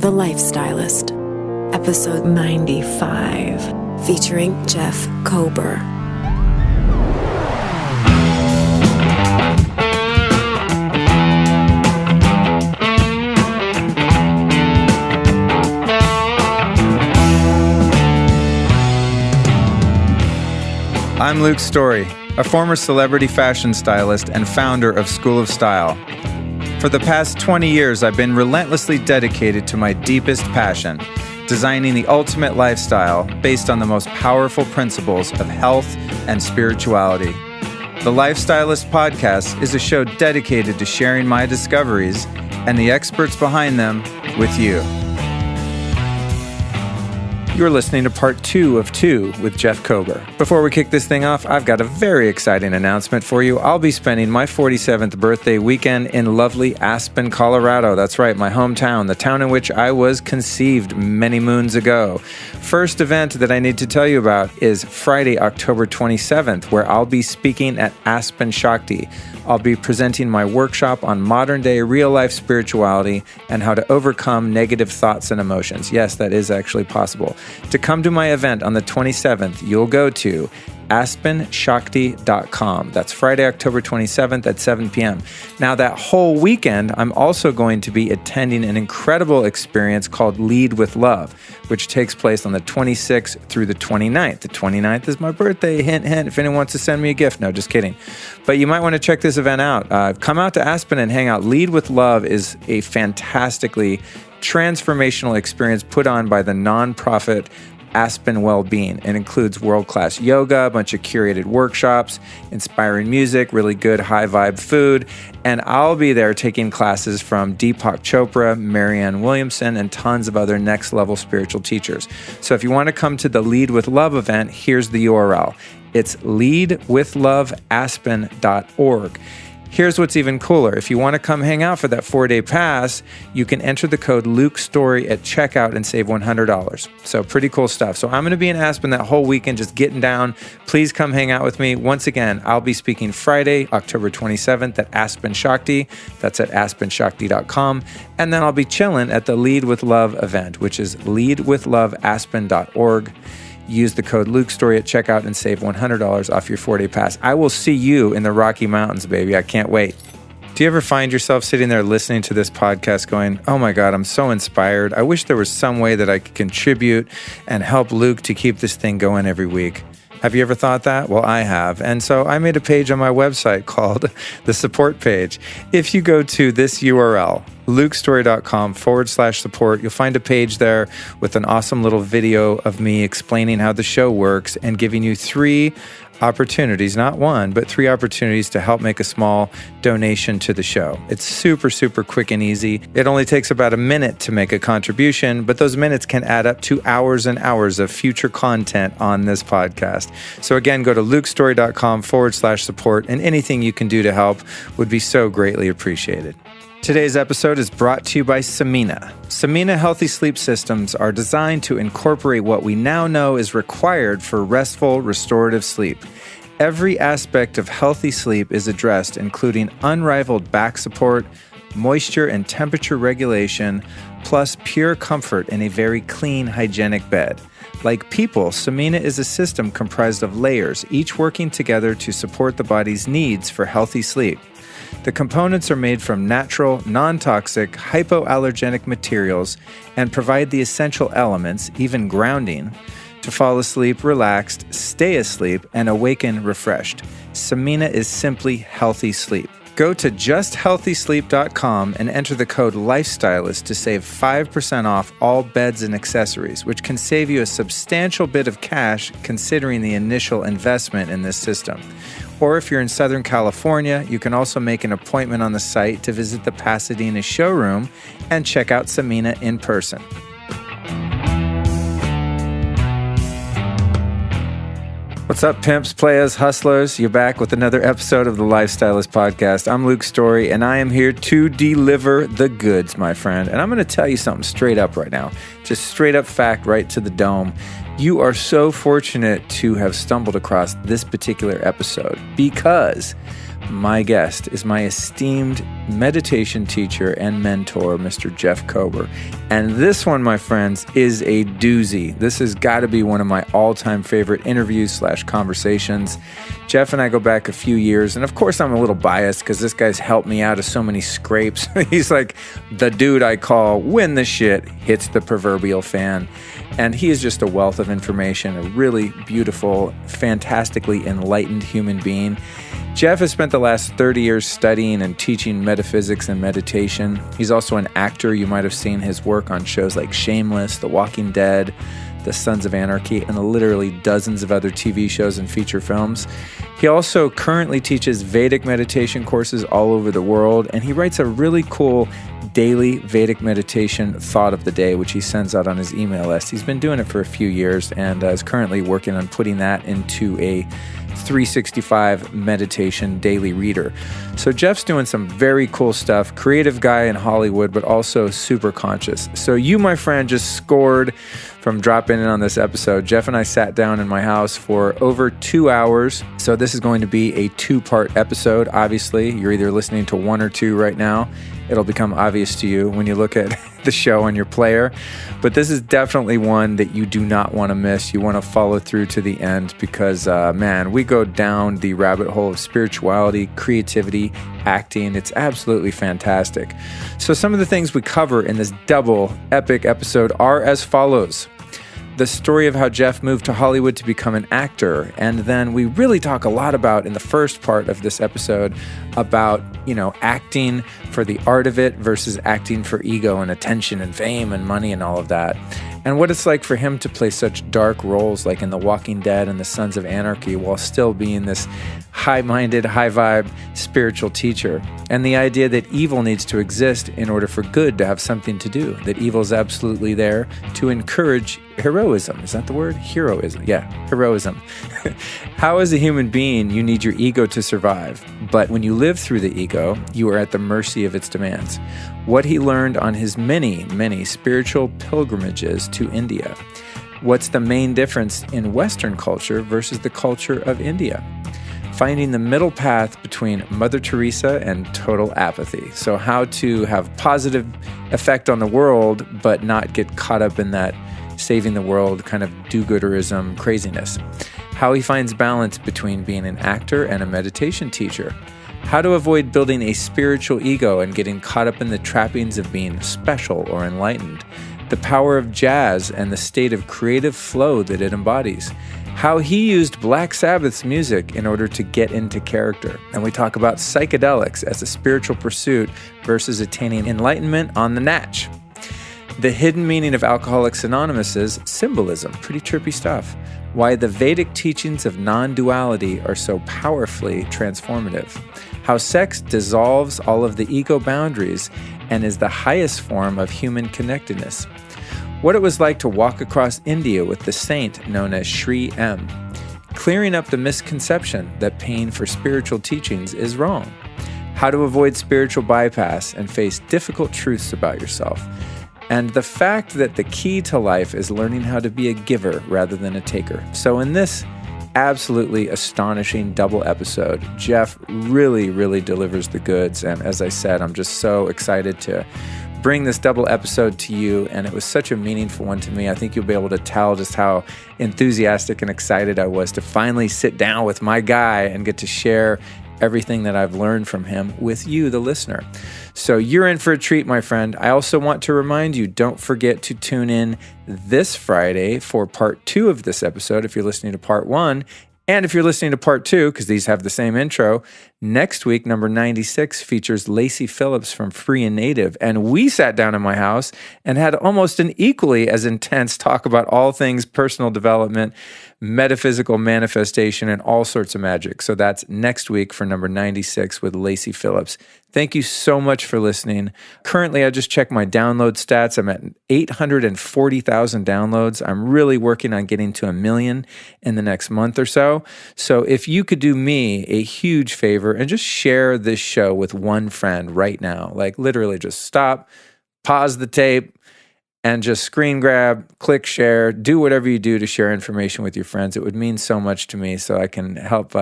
The Lifestylist, episode 95, featuring Jeff Kober. I'm Luke Storey, a former celebrity fashion stylist and founder of School of Style. For the past 20 years, I've been relentlessly dedicated to my deepest passion, designing the ultimate lifestyle based on the most powerful principles of health and spirituality. The Lifestylist Podcast is a show dedicated to sharing my discoveries and the experts behind them with you. You're listening to part 2 of 2 with Jeff Kober. Before we kick this thing off, I've got a very exciting announcement for you. I'll be spending my 47th birthday weekend in lovely Aspen, Colorado. That's right, my hometown, the town in which I was conceived many moons ago. First event that I need to tell you about is Friday, October 27th, where I'll be speaking at Aspen Shakti. I'll be presenting my workshop on modern-day real-life spirituality and how to overcome negative thoughts and emotions. Yes, that is actually possible. To come to my event on the 27th, you'll go to aspenshakti.com. That's Friday, October 27th at 7 p.m. Now, that whole weekend, I'm also going to be attending an incredible experience called Lead with Love, which takes place on the 26th through the 29th. The 29th is my birthday. Hint, hint, if anyone wants to send me a gift. No, just kidding. But you might want to check this event out. Come out to Aspen and hang out. Lead with Love is a fantastically transformational experience put on by the nonprofit Aspen Wellbeing. It includes world-class yoga, a bunch of curated workshops, inspiring music, really good high-vibe food, and I'll be there taking classes from Deepak Chopra, Marianne Williamson, and tons of other next-level spiritual teachers. So if you want to come to the Lead with Love event, here's the URL. It's leadwithloveaspen.org. Here's what's even cooler. If you want to come hang out for that 4-day pass, you can enter the code LukeStory at checkout and save $100. So pretty cool stuff. So I'm going to be in Aspen that whole weekend, just getting down. Please come hang out with me. Once again, I'll be speaking Friday, October 27th at Aspen Shakti. That's at aspenshakti.com. And then I'll be chilling at the Lead with Love event, which is leadwithloveaspen.org. Use the code LukeStory at checkout and save $100 off your 4-day pass. I will see you in the Rocky Mountains, baby. I can't wait. Do you ever find yourself sitting there listening to this podcast going, oh my God, I'm so inspired. I wish there was some way that I could contribute and help Luke to keep this thing going every week. Have you ever thought that? Well, I have. And so I made a page on my website called the support page. If you go to this URL, lukestory.com/support, you'll find a page there with an awesome little video of me explaining how the show works and giving you 3 opportunities, not one, but 3 opportunities to help make a small donation to the show. It's super, super quick and easy. It only takes about a minute to make a contribution, but those minutes can add up to hours and hours of future content on this podcast. So again, go to lukestory.com/support, and anything you can do to help would be so greatly appreciated. Today's episode is brought to you by Samina. Samina Healthy Sleep Systems are designed to incorporate what we now know is required for restful, restorative sleep. Every aspect of healthy sleep is addressed, including unrivaled back support, moisture and temperature regulation, plus pure comfort in a very clean, hygienic bed. Like people, Samina is a system comprised of layers, each working together to support the body's needs for healthy sleep. The components are made from natural, non-toxic, hypoallergenic materials and provide the essential elements, even grounding, to fall asleep relaxed, stay asleep, and awaken refreshed. Samina is simply healthy sleep. Go to justhealthysleep.com and enter the code LIFESTYLIST to save 5% off all beds and accessories, which can save you a substantial bit of cash considering the initial investment in this system. Or if you're in Southern California, you can also make an appointment on the site to visit the Pasadena showroom and check out Samina in person. What's up, pimps, players, hustlers? You're back with another episode of the Lifestylist Podcast. I'm Luke Storey, and I am here to deliver the goods, my friend. And I'm going to tell you something straight up right now. Just straight up fact right to the dome. You are so fortunate to have stumbled across this particular episode because my guest is my esteemed meditation teacher and mentor, Mr. Jeff Kober. And this one, my friends, is a doozy. This has got to be one of my all-time favorite interviews/conversations. Jeff and I go back a few years, and of course I'm a little biased because this guy's helped me out of so many scrapes. He's like the dude I call when the shit hits the proverbial fan. And he is just a wealth of information, a really beautiful, fantastically enlightened human being. Jeff has spent the last 30 years studying and teaching metaphysics and meditation. He's also an actor. You might have seen his work on shows like Shameless, The Walking Dead, The Sons of Anarchy, and literally dozens of other TV shows and feature films. He also currently teaches Vedic meditation courses all over the world, and he writes a really cool daily Vedic meditation thought of the day, which he sends out on his email list. He's been doing it for a few years and is currently working on putting that into a 365 meditation daily reader. So Jeff's doing some very cool stuff, creative guy in Hollywood, but also super conscious. So you, my friend, just scored from dropping in on this episode. Jeff and I sat down in my house for over 2 hours. So this is going to be a 2-part episode. Obviously, you're either listening to 1 or 2 right now. It'll become obvious to you when you look at the show on your player. But this is definitely one that you do not want to miss. You want to follow through to the end because, man, we go down the rabbit hole of spirituality, creativity, acting. It's absolutely fantastic. So some of the things we cover in this double epic episode are as follows. The story of how Jeff moved to Hollywood to become an actor. And then we really talk a lot about, in the first part of this episode, about, acting for the art of it versus acting for ego and attention and fame and money and all of that. And what it's like for him to play such dark roles like in The Walking Dead and The Sons of Anarchy while still being this high-minded, high-vibe spiritual teacher. And the idea that evil needs to exist in order for good to have something to do. That evil is absolutely there to encourage heroism. Is that the word? Heroism. Yeah, heroism. How as a human being, you need your ego to survive. But when you live through the ego, you are at the mercy of its demands. What he learned on his many, many spiritual pilgrimages to India. What's the main difference in Western culture versus the culture of India? Finding the middle path between Mother Teresa and total apathy. So how to have positive effect on the world, but not get caught up in that saving the world kind of do-gooderism craziness. How he finds balance between being an actor and a meditation teacher. How to avoid building a spiritual ego and getting caught up in the trappings of being special or enlightened. The power of jazz and the state of creative flow that it embodies. How he used Black Sabbath's music in order to get into character. And we talk about psychedelics as a spiritual pursuit versus attaining enlightenment on the natch. The hidden meaning of Alcoholics Anonymous's symbolism, pretty trippy stuff. Why the Vedic teachings of non-duality are so powerfully transformative. How sex dissolves all of the ego boundaries and is the highest form of human connectedness. What it was like to walk across India with the saint known as Sri M. Clearing up the misconception that paying for spiritual teachings is wrong. How to avoid spiritual bypass and face difficult truths about yourself. And the fact that the key to life is learning how to be a giver rather than a taker. So in this absolutely astonishing double episode, Jeff really, really delivers the goods. And as I said, I'm just so excited to bring this double episode to you. And it was such a meaningful one to me. I think you'll be able to tell just how enthusiastic and excited I was to finally sit down with my guy and get to share everything that I've learned from him with you, the listener. So you're in for a treat, my friend. I also want to remind you, don't forget to tune in this Friday for part 2 of this episode if you're listening to part 1. And if you're listening to part 2, because these have the same intro, next week, number 96, features Lacey Phillips from Free and Native. And we sat down in my house and had almost an equally as intense talk about all things personal development, metaphysical manifestation, and all sorts of magic. So that's next week for number 96 with Lacey Phillips. Thank you so much for listening. Currently, I just checked my download stats. I'm at 840,000 downloads. I'm really working on getting to 1 million in the next month or so. So if you could do me a huge favor and just share this show with one friend right now, like literally just stop, pause the tape, and just screen grab, click share, do whatever you do to share information with your friends. It would mean so much to me, so I can help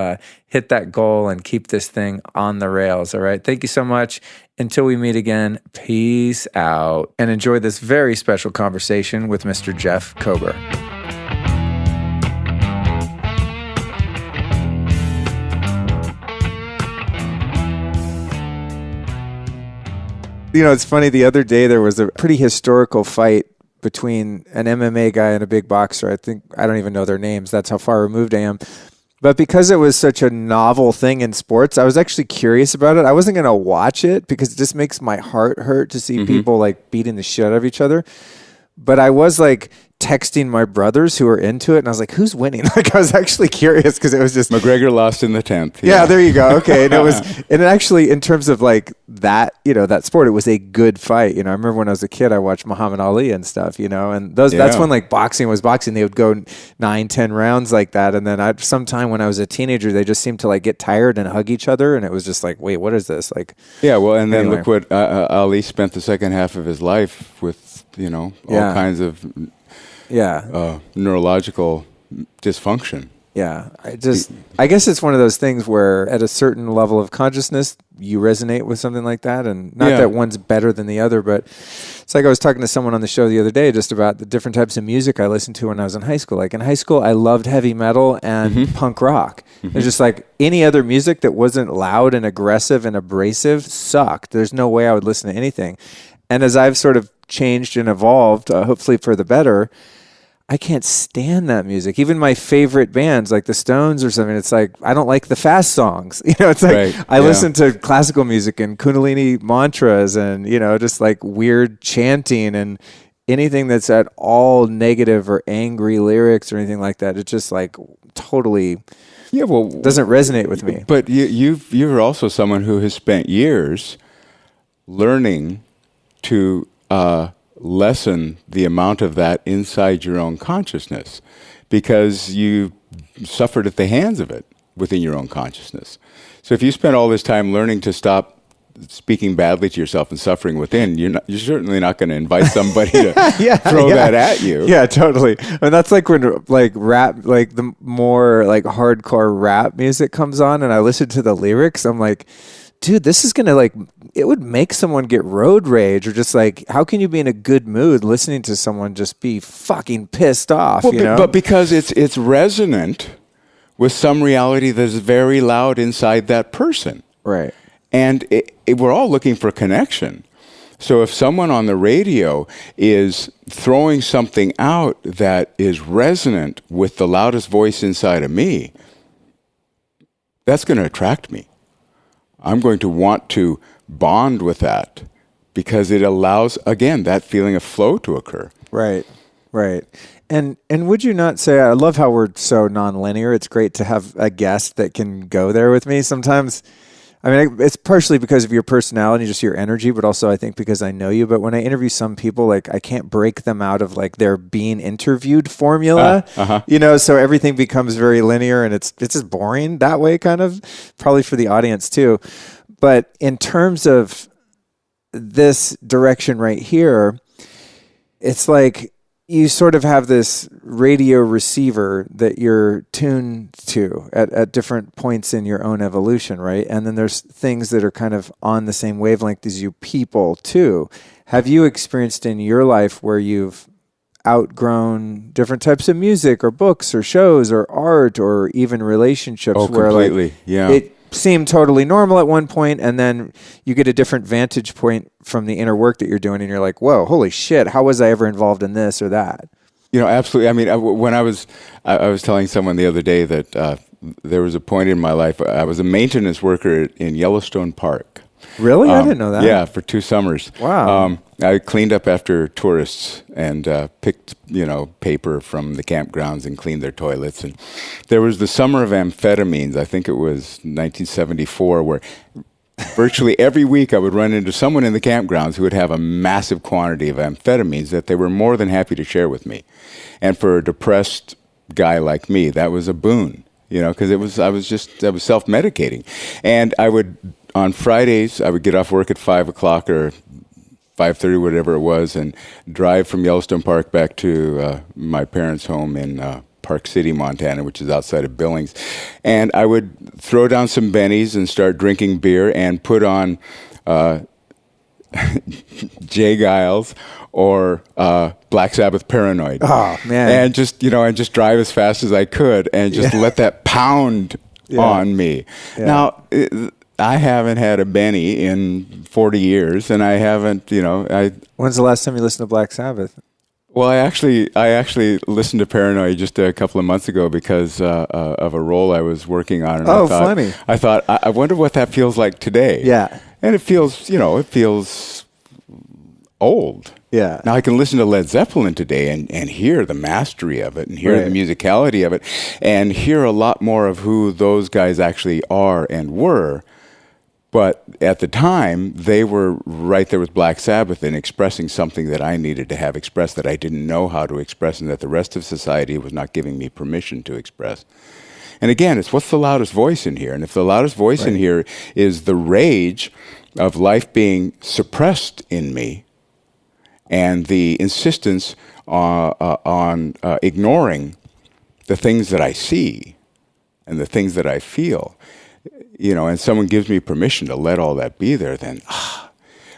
hit that goal and keep this thing on the rails. All right. Thank you so much. Until we meet again, peace out, and enjoy this very special conversation with Mr. Jeff Kober. You know, it's funny. The other day, there was a pretty historical fight between an MMA guy and a big boxer. I don't even know their names. That's how far removed I am. But because it was such a novel thing in sports, I was actually curious about it. I wasn't going to watch it because it just makes my heart hurt to see people like beating the shit out of each other. But I was like texting my brothers who were into it, and I was like, who's winning? Like, I was actually curious because it was just... McGregor lost in the 10th. Yeah, there you go. Okay. And it actually, in terms of like that, that sport, it was a good fight. I remember when I was a kid, I watched Muhammad Ali and stuff, and that's when like boxing was boxing. They would go 9-10 rounds like that. And then sometime when I was a teenager, they just seemed to like get tired and hug each other. And it was just like, wait, what is this? Like, yeah. Well, and then look what Ali spent the second half of his life with, all kinds of neurological dysfunction. Yeah. I guess it's one of those things where at a certain level of consciousness, you resonate with something like that. And not that one's better than the other, but it's like I was talking to someone on the show the other day just about the different types of music I listened to when I was in high school. Like in high school, I loved heavy metal and punk rock. It's just like any other music that wasn't loud and aggressive and abrasive sucked. There's no way I would listen to anything. And as I've sort of changed and evolved, hopefully for the better, I can't stand that music. Even my favorite bands like the Stones or something, it's like, I don't like the fast songs. It's like I listen to classical music and Kundalini mantras and, just like weird chanting and anything that's at all negative or angry lyrics or anything like that. It's just like totally doesn't resonate with me. But you're also someone who has spent years learning to lessen the amount of that inside your own consciousness because you suffered at the hands of it within your own consciousness. So if you spend all this time learning to stop speaking badly to yourself and suffering within, you're certainly not going to invite somebody to throw that at you. Yeah, totally. And that's like when like rap, like the more like hardcore rap music comes on and I listen to the lyrics, I'm like, dude, this is going to like, it would make someone get road rage or just like, how can you be in a good mood listening to someone just be fucking pissed off, But because it's resonant with some reality that's very loud inside that person. Right. And we're all looking for connection. So if someone on the radio is throwing something out that is resonant with the loudest voice inside of me, that's going to attract me. I'm going to want to bond with that because it allows, again, that feeling of flow to occur. Right. And would you not say, I love how we're so nonlinear. It's great to have a guest that can go there with me. Sometimes, I mean, it's partially because of your personality, just your energy, but also I think because I know you. But when I interview some people, like I can't break them out of like their being interviewed formula, so everything becomes very linear and it's just boring that way, kind of, probably for the audience too. But in terms of this direction right here, it's like you sort of have this radio receiver that you're tuned to at different points in your own evolution, right? And then there's things that are kind of on the same wavelength as you people too. Have you experienced in your life where you've outgrown different types of music or books or shows or art or even relationships where completely. It seemed totally normal at one point and then you get a different vantage point from the inner work that you're doing and you're like, whoa, holy shit, how was I ever involved in this or that? Absolutely. I mean, when I was telling someone the other day that there was a point in my life, I was a maintenance worker in Yellowstone Park. Really? I didn't know that. Yeah, for 2 summers. Wow. I cleaned up after tourists and picked, paper from the campgrounds and cleaned their toilets. And there was the summer of amphetamines. I think it was 1974, where virtually every week I would run into someone in the campgrounds who would have a massive quantity of amphetamines that they were more than happy to share with me. And for a depressed guy like me, that was a boon, because I was self-medicating. And on Fridays, I would get off work at 5 o'clock or 5:30, whatever it was, and drive from Yellowstone Park back to my parents' home in Park City, Montana, which is outside of Billings. And I would throw down some bennies and start drinking beer and put on Jay Giles or Black Sabbath Paranoid. Oh, man. And just drive as fast as I could and just let that pound on me. Yeah. Now, I haven't had a Benny in 40 years, and I haven't, When's the last time you listened to Black Sabbath? Well, I actually listened to Paranoid just a couple of months ago because of a role I was working on. And Funny. I thought, I wonder what that feels like today. Yeah. And it feels old. Yeah. Now I can listen to Led Zeppelin today and hear the mastery of it and hear the musicality of it and hear a lot more of who those guys actually are and were. But at the time, they were right there with Black Sabbath in expressing something that I needed to have expressed that I didn't know how to express and that the rest of society was not giving me permission to express. And again, it's what's the loudest voice in here? And if the loudest voice in here is the rage of life being suppressed in me and the insistence on ignoring the things that I see and the things that I feel, and someone gives me permission to let all that be there, then,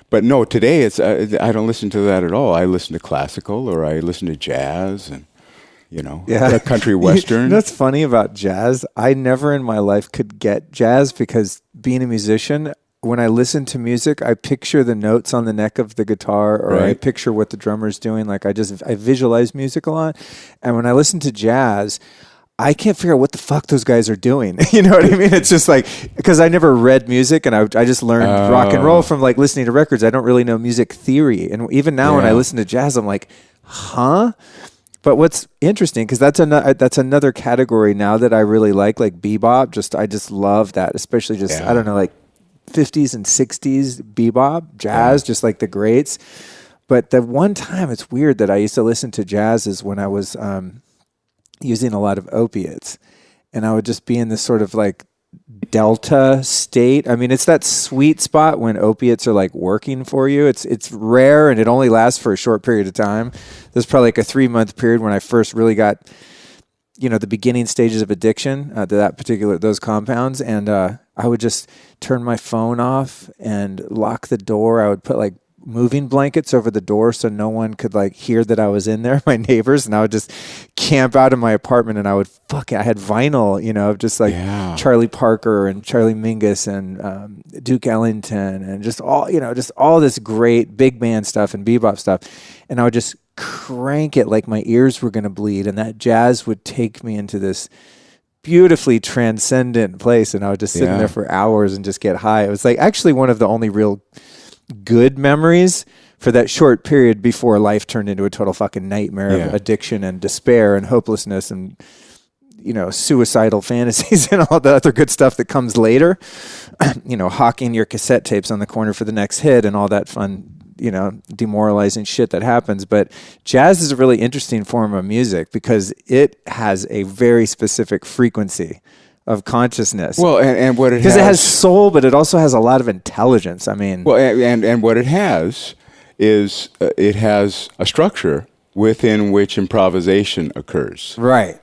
But no, today it's I don't listen to that at all. I listen to classical or I listen to jazz and, country western. That's funny about jazz. I never in my life could get jazz because being a musician, when I listen to music, I picture the notes on the neck of the guitar or I picture what the drummer's doing. Like I visualize music a lot. And when I listen to jazz, I can't figure out what the fuck those guys are doing. You know what I mean? It's just like, because I never read music and I just learned rock and roll from like listening to records. I don't really know music theory. And even now when I listen to jazz, I'm like, huh? But what's interesting, because that's another category now that I really like bebop. I just love that, especially I don't know, like 50s and 60s bebop, jazz, just like the greats. But the one time it's weird that I used to listen to jazz is when I was using a lot of opiates, and I would just be in this sort of like delta state. I mean, it's that sweet spot when opiates are like working for you. It's rare and it only lasts for a short period of time. There's probably like a 3-month period when I first really got, the beginning stages of addiction to those compounds. And I would just turn my phone off and lock the door. I would put like moving blankets over the door so no one could like hear that I was in there, my neighbors, and I would just camp out in my apartment and I had vinyl, of just like Charlie Parker and Charlie Mingus and Duke Ellington and just all this great big band stuff and bebop stuff. And I would just crank it like my ears were going to bleed, and that jazz would take me into this beautifully transcendent place, and I would just sit in there for hours and just get high. It was like actually one of the only real good memories for that short period before life turned into a total fucking nightmare of addiction and despair and hopelessness and suicidal fantasies and all the other good stuff that comes later. Hawking your cassette tapes on the corner for the next hit and all that fun demoralizing shit that happens. But jazz is a really interesting form of music because it has a very specific frequency of consciousness. Well, and what it has... Because it has soul, but it also has a lot of intelligence. I mean... Well, and what it has is it has a structure within which improvisation occurs. Right.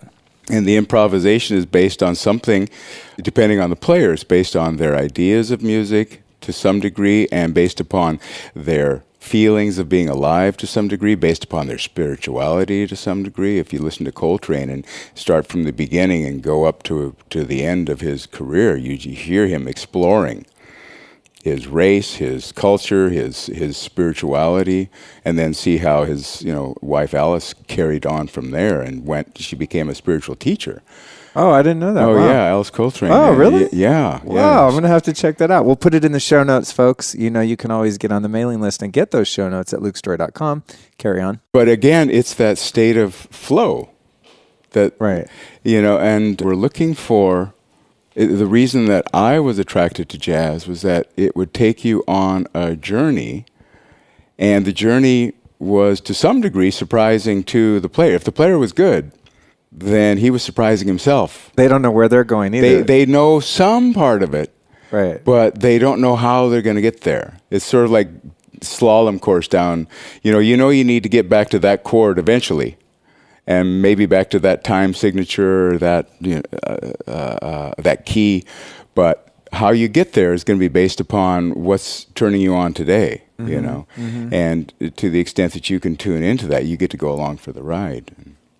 And the improvisation is based on something, depending on the players, based on their ideas of music to some degree and based upon their feelings of being alive to some degree, based upon their spirituality to some degree. If you listen to Coltrane and start from the beginning and go up to the end of his career, you hear him exploring his race, his culture, his spirituality, and then see how his wife Alice carried on from there and she became a spiritual teacher. Oh, I didn't know that. Oh, wow. yeah, Alice Coltrane. Oh, really? Yeah. Wow, I'm going to have to check that out. We'll put it in the show notes, folks. You can always get on the mailing list and get those show notes at lukestorey.com. Carry on. But again, it's that state of flow that, right. And we're looking for, the reason that I was attracted to jazz was that it would take you on a journey, and the journey was to some degree surprising to the player. If the player was good, then he was surprising himself. They don't know where they're going either. They know some part of it, right? But they don't know how they're going to get there. It's sort of like slalom course down. You need to get back to that chord eventually, and maybe back to that time signature, or that that key. But how you get there is going to be based upon what's turning you on today. And to the extent that you can tune into that, you get to go along for the ride.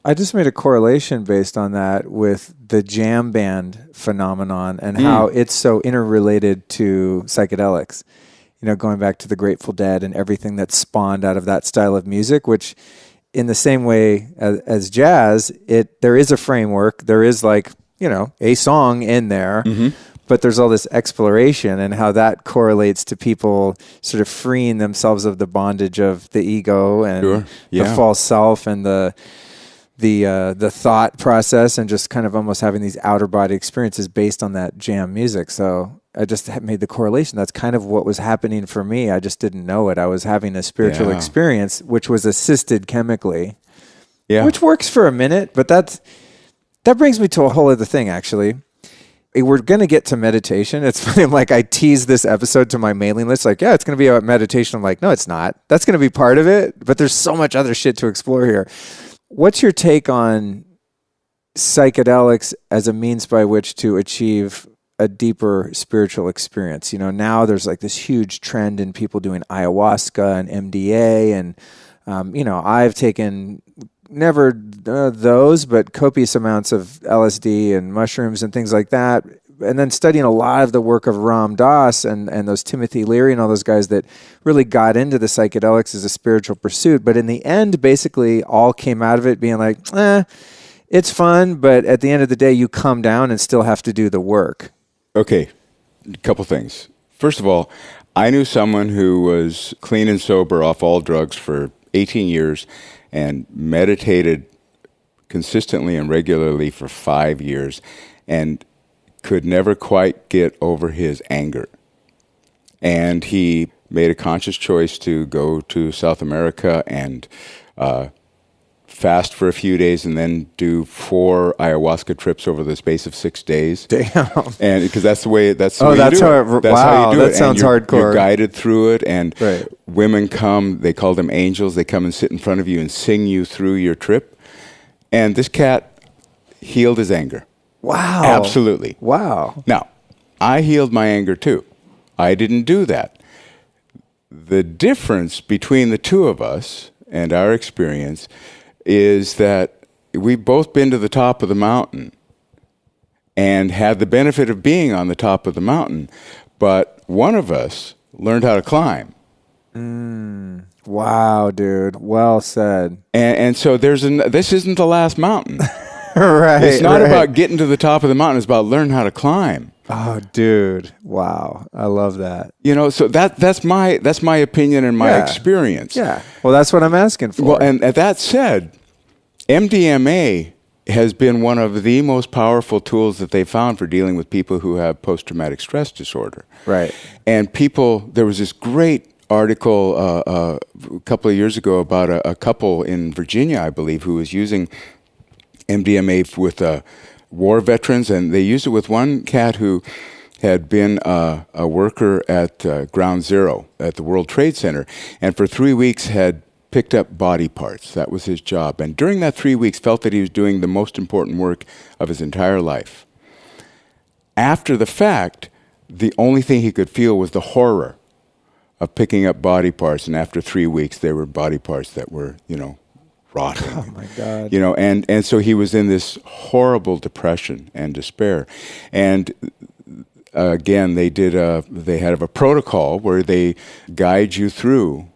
I just made a correlation based on that with the jam band phenomenon and how it's so interrelated to psychedelics. Going back to the Grateful Dead and everything that spawned out of that style of music, which in the same way as jazz, there is a framework, there is a song in there, but there's all this exploration and how that correlates to people sort of freeing themselves of the bondage of the ego and the false self and the thought process, and just kind of almost having these outer body experiences based on that jam music. So I just made the correlation. That's kind of what was happening for me. I just didn't know it. I was having a spiritual experience, which was assisted chemically, which works for a minute. But that brings me to a whole other thing, actually. We're going to get to meditation. It's funny. I teased this episode to my mailing list. It's going to be about meditation. I'm like, no, it's not. That's going to be part of it. But there's so much other shit to explore here. What's your take on psychedelics as a means by which to achieve a deeper spiritual experience? Now there's this huge trend in people doing ayahuasca and MDA. And, I've taken never those, but copious amounts of LSD and mushrooms and things like that. And then studying a lot of the work of Ram Dass and those Timothy Leary and all those guys that really got into the psychedelics as a spiritual pursuit. But in the end, basically all came out of it being it's fun, but at the end of the day, you come down and still have to do the work. Okay, a couple things. First of all, I knew someone who was clean and sober off all drugs for 18 years and meditated consistently and regularly for 5 years and could never quite get over his anger. And he made a conscious choice to go to South America and fast for a few days and then do 4 ayahuasca trips over the space of 6 days. Damn. And because that's the way you do it. That's how you do it. That And sounds hardcore. You're guided through it, and women come, they call them angels, they come and sit in front of you and sing you through your trip. And this cat healed his anger. Wow. Absolutely. Wow. Now, I healed my anger too. I didn't do that. The difference between the two of us and our experience is that we've both been to the top of the mountain and had the benefit of being on the top of the mountain, but one of us learned how to climb. Wow, dude. Well said. And so this isn't the last mountain. Right. It's not about getting to the top of the mountain. It's about learning how to climb. Oh, dude. Wow. I love that. So that's my opinion and my experience. Yeah. Well, that's what I'm asking for. Well, and that said, MDMA has been one of the most powerful tools that they found for dealing with people who have post-traumatic stress disorder. Right. And there was this great article a couple of years ago about a couple in Virginia, I believe, who was using MDMA with war veterans, and they used it with one cat who had been a worker at Ground Zero at the World Trade Center, and for 3 weeks had picked up body parts. That was his job. And during that 3 weeks, felt that he was doing the most important work of his entire life. After the fact, the only thing he could feel was the horror of picking up body parts. And after 3 weeks, there were body parts that were, rotting. Oh my God. And so he was in this horrible depression and despair. And again, they had a protocol where they guide you through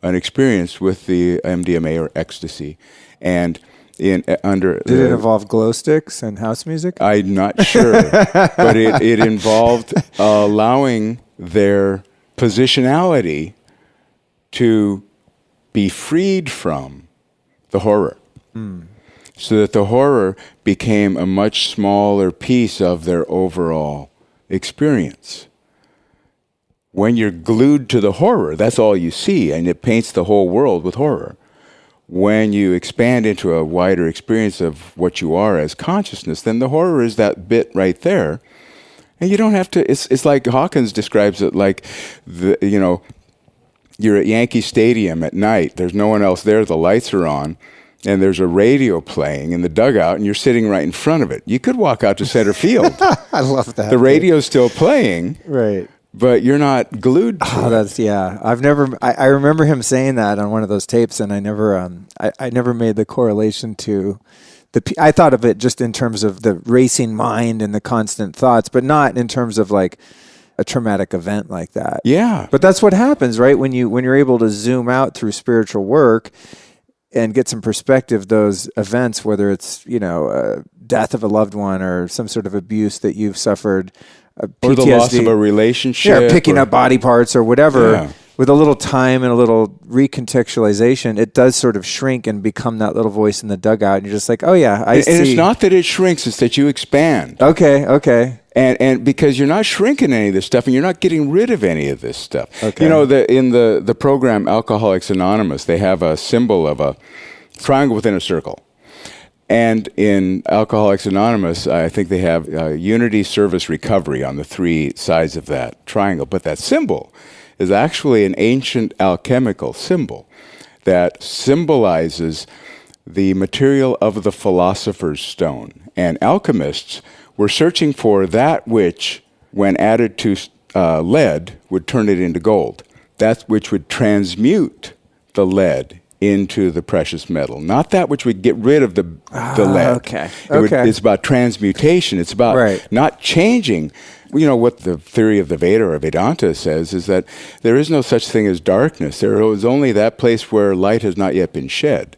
an experience with the MDMA or ecstasy. And did it involve glow sticks and house music? I'm not sure, but it involved allowing their positionality to be freed from the horror, so that the horror became a much smaller piece of their overall experience. When you're glued to the horror, that's all you see, and it paints the whole world with horror. When you expand into a wider experience of what you are as consciousness, then the horror is that bit right there. And you don't have to, it's like Hawkins describes it, like, you're at Yankee Stadium at night. There's no one else there. The lights are on. And there's a radio playing in the dugout, and you're sitting right in front of it. You could walk out to center field. I love that. The radio's still playing. Right. But you're not glued to it. That's, yeah. I remember him saying that on one of those tapes, and I never made the correlation to I thought of it just in terms of the racing mind and the constant thoughts, but not in terms of like a traumatic event like that. Yeah. But that's what happens, right? When you're able to zoom out through spiritual work and get some perspective, those events, whether it's, death of a loved one or some sort of abuse that you've suffered, PTSD, or the loss of a relationship. Yeah, picking up body parts or whatever, with a little time and a little recontextualization, it does sort of shrink and become that little voice in the dugout. And you're just like, oh yeah, I see. And it's not that it shrinks, it's that you expand. Okay. And because you're not shrinking any of this stuff and you're not getting rid of any of this stuff. Okay. In the program Alcoholics Anonymous, they have a symbol of a triangle within a circle. And in Alcoholics Anonymous, I think they have unity, service, recovery on the three sides of that triangle. But that symbol is actually an ancient alchemical symbol that symbolizes the material of the philosopher's stone. And alchemists were searching for that which, when added to lead, would turn it into gold. That which would transmute the lead into the precious metal. Not that which would get rid of the lead. Okay. It's about transmutation. It's about not changing. What the theory of the Veda or Vedanta says is that there is no such thing as darkness. There is only that place where light has not yet been shed.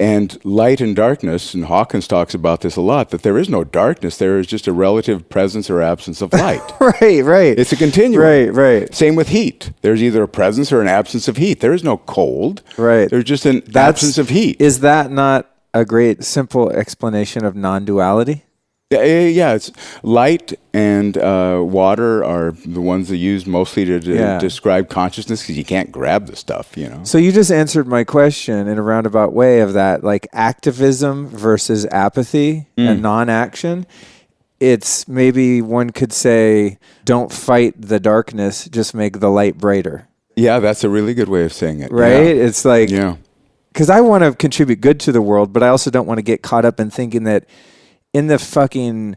And light and darkness, and Hawkins talks about this a lot, that there is no darkness. There is just a relative presence or absence of light. Right. It's a continuum. Right. Same with heat. There's either a presence or an absence of heat. There is no cold. Right. There's just an absence of heat. Is that not a great, simple explanation of non-duality? Yeah, it's light and water are the ones that used mostly to describe consciousness because you can't grab the stuff, So you just answered my question in a roundabout way of that, like activism versus apathy and non-action. It's maybe one could say, don't fight the darkness, just make the light brighter. Yeah, that's a really good way of saying it. Right? Yeah. It's like, because I want to contribute good to the world, but I also don't want to get caught up in thinking that in the fucking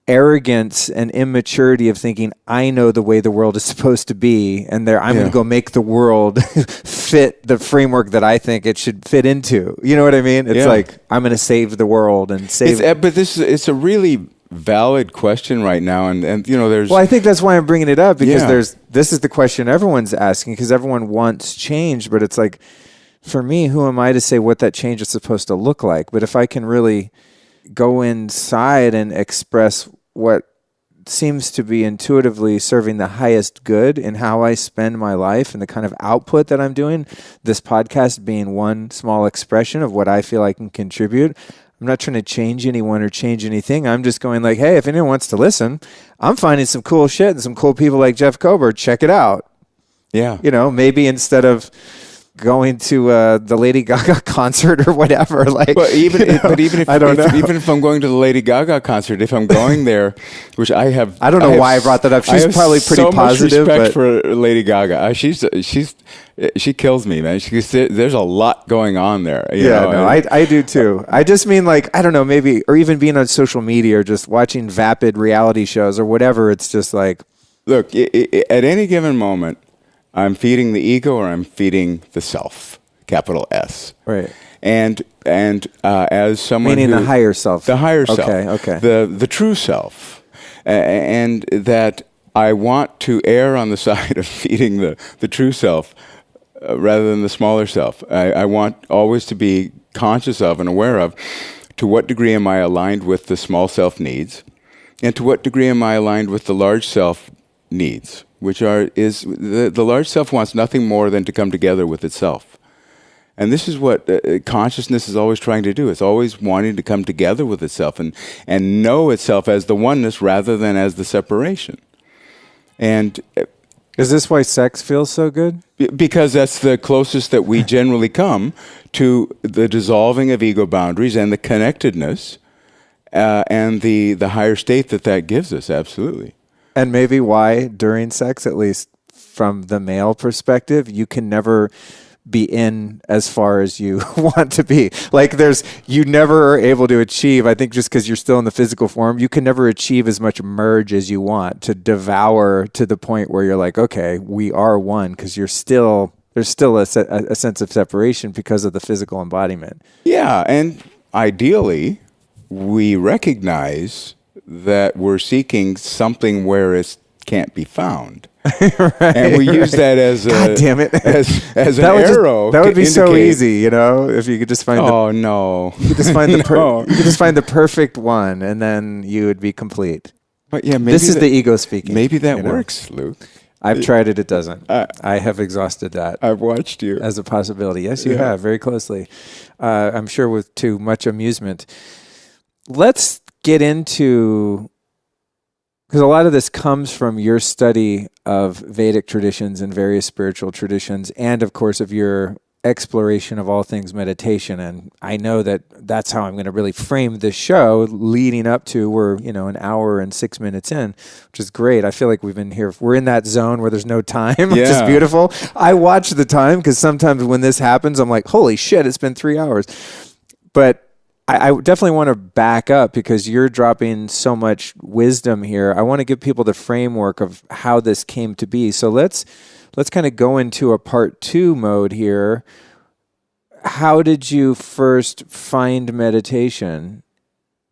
arrogance and immaturity of thinking, I know the way the world is supposed to be, and I'm going to go make the world fit the framework that I think it should fit into. You know what I mean? It's like, I'm going to save the world and save... But it's a really valid question right now, and there's... Well, I think that's why I'm bringing it up, because this is the question everyone's asking, because everyone wants change, but it's like, for me, who am I to say what that change is supposed to look like? But if I can really go inside and express what seems to be intuitively serving the highest good in how I spend my life and the kind of output that I'm doing, this podcast being one small expression of what I feel I can contribute. I'm not trying to change anyone or change anything. I'm just going like, hey, if anyone wants to listen, I'm finding some cool shit and some cool people like Jeff Kober. Check it out. Yeah. Maybe instead of going to the Lady Gaga concert or whatever, even if I'm going to the Lady Gaga concert, if I'm going there, which I don't know why I brought that up. She's probably pretty so positive. Much respect for Lady Gaga. She kills me, man. There's a lot going on there. I do too. I just mean I don't know, maybe, or even being on social media or just watching vapid reality shows or whatever. It's just like, look, at any given moment, I'm feeding the ego or I'm feeding the self, capital S. Right. And as someone meaning the higher self. The higher self. Okay. The true self. And that I want to err on the side of feeding the true self rather than the smaller self. I want always to be conscious of and aware of to what degree am I aligned with the small self needs and to what degree am I aligned with the large self needs. Which is the large self wants nothing more than to come together with itself. And this is what consciousness is always trying to do. It's always wanting to come together with itself and know itself as the oneness rather than as the separation. And is this why sex feels so good? Because that's the closest that we generally come to the dissolving of ego boundaries and the connectedness and the higher state that gives us, absolutely. And maybe why, during sex at least, from the male perspective, you can never be in as far as you want to be. Like you never are able to achieve, I think just because you're still in the physical form, you can never achieve as much merge as you want to devour to the point where you're like, okay, we are one, because there's still a sense of separation because of the physical embodiment. Yeah, and ideally, we recognize that we're seeking something where it can't be found. Right, and we use that as God damn it. as an arrow. That would be so easy, if you could just find you could just find you could just find the perfect one, and then you would be complete. But yeah, maybe this is the ego speaking. Maybe that works, Luke. I've tried it. It doesn't. I have exhausted that. I've watched you as a possibility. Yes, you have, very closely. I'm sure with too much amusement. Let's get into, because a lot of this comes from your study of Vedic traditions and various spiritual traditions, and of course of your exploration of all things meditation. And I know that's how I'm going to really frame this show leading up to, we're, an hour and 6 minutes in, which is great. I feel like we're in that zone where there's no time, which is beautiful. I watch the time because sometimes when this happens, I'm like, holy shit, it's been 3 hours. But I definitely want to back up because you're dropping so much wisdom here. I want to give people the framework of how this came to be. So let's kind of go into a part 2 mode here. How did you first find meditation?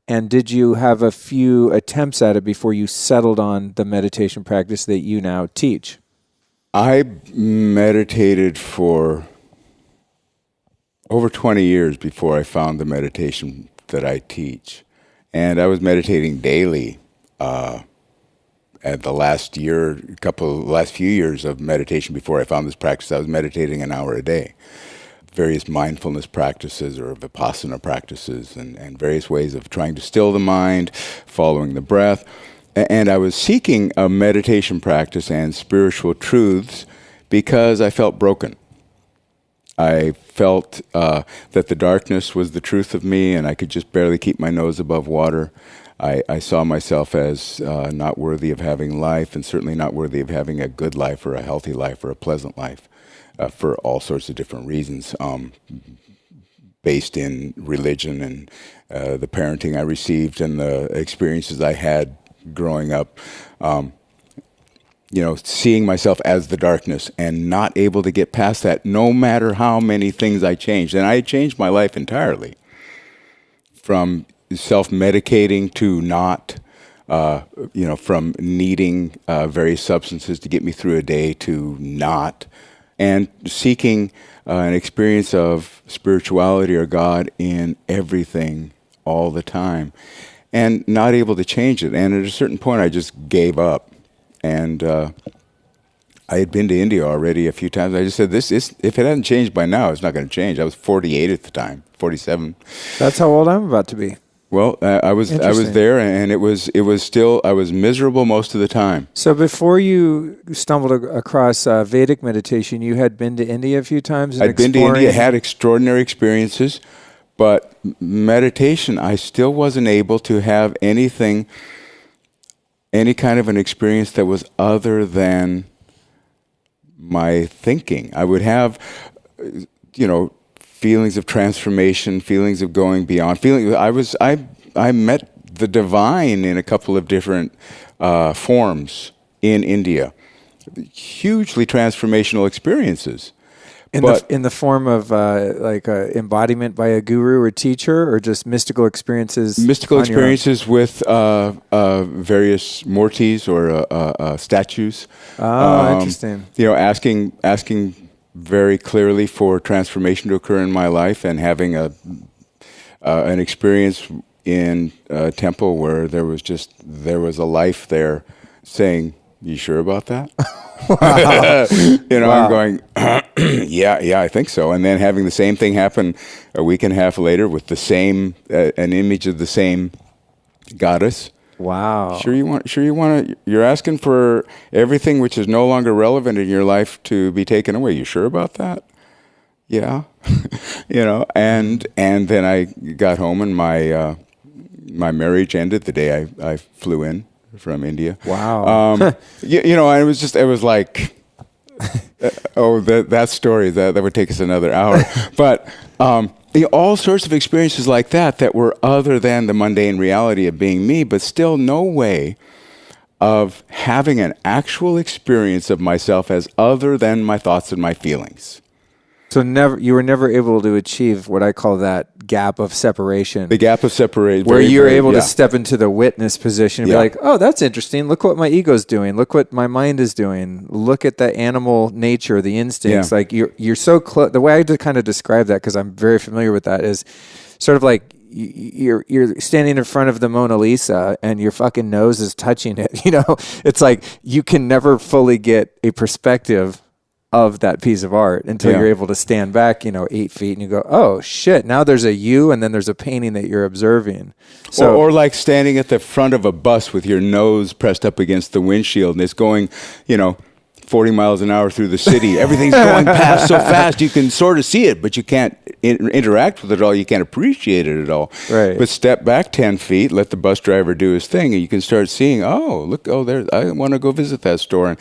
And did you have a few attempts at it before you settled on the meditation practice that you now teach? I meditated for over 20 years before I found the meditation that I teach. And I was meditating daily at the last few years of meditation before I found this practice. I was meditating an hour a day. Various mindfulness practices or vipassana practices and various ways of trying to still the mind, following the breath. And I was seeking a meditation practice and spiritual truths because I felt broken. I felt that the darkness was the truth of me, and I could just barely keep my nose above water. I saw myself as not worthy of having life, and certainly not worthy of having a good life or a healthy life or a pleasant life for all sorts of different reasons, based in religion and the parenting I received and the experiences I had growing up. Seeing myself as the darkness and not able to get past that, no matter how many things I changed. And I changed my life entirely, from self-medicating to not, from needing various substances to get me through a day to not, and seeking an experience of spirituality or God in everything all the time, and not able to change it. And at a certain point, I just gave up. And I had been to India already a few times. I just said, if it hadn't changed by now, it's not going to change. I was 48 at the time, 47. That's how old I'm about to be. Well, I was there, and it was still, I was miserable most of the time. So before you stumbled across Vedic meditation, you had been to India a few times? I'd been to India, had extraordinary experiences, but meditation, I still wasn't able to have any kind of an experience that was other than my thinking. I would have, feelings of transformation, feelings of going beyond. I met the divine in a couple of different forms in India. Hugely transformational experiences. In the form of embodiment by a guru or teacher, or just mystical experiences? Mystical experiences with various murtis or statues. Oh, interesting. Asking very clearly for transformation to occur in my life, and having an experience in a temple where there was a life there, saying, "You sure about that?" Wow. Wow. I'm going, yeah, I think so. And then having the same thing happen a week and a half later with the same, an image of the same goddess. Wow. You're asking for everything which is no longer relevant in your life to be taken away. You sure about that? Yeah. And then I got home, and my marriage ended the day I flew in from India. Wow. It was like, That story, that would take us another hour. But all sorts of experiences like that were other than the mundane reality of being me, but still no way of having an actual experience of myself as other than my thoughts and my feelings. So you were never able to achieve what I call that gap of separation. The gap of separation. Where you're able to step into the witness position and be like, oh, that's interesting. Look what my ego's doing. Look what my mind is doing. Look at the animal nature, the instincts. Like you're so close. The way I kind of describe that, because I'm very familiar with that, is sort of like you're standing in front of the Mona Lisa and your fucking nose is touching it. It's like you can never fully get a perspective of that piece of art until you're able to stand back, 8 feet, and you go, oh shit, now there's a you, and then there's a painting that you're observing. So, or like standing at the front of a bus with your nose pressed up against the windshield, and it's going, 40 miles an hour through the city. Everything's going past so fast you can sort of see it, but you can't interact with it at all. You can't appreciate it at all. Right. But step back 10 feet, let the bus driver do his thing, and you can start seeing, there. I want to go visit that store, and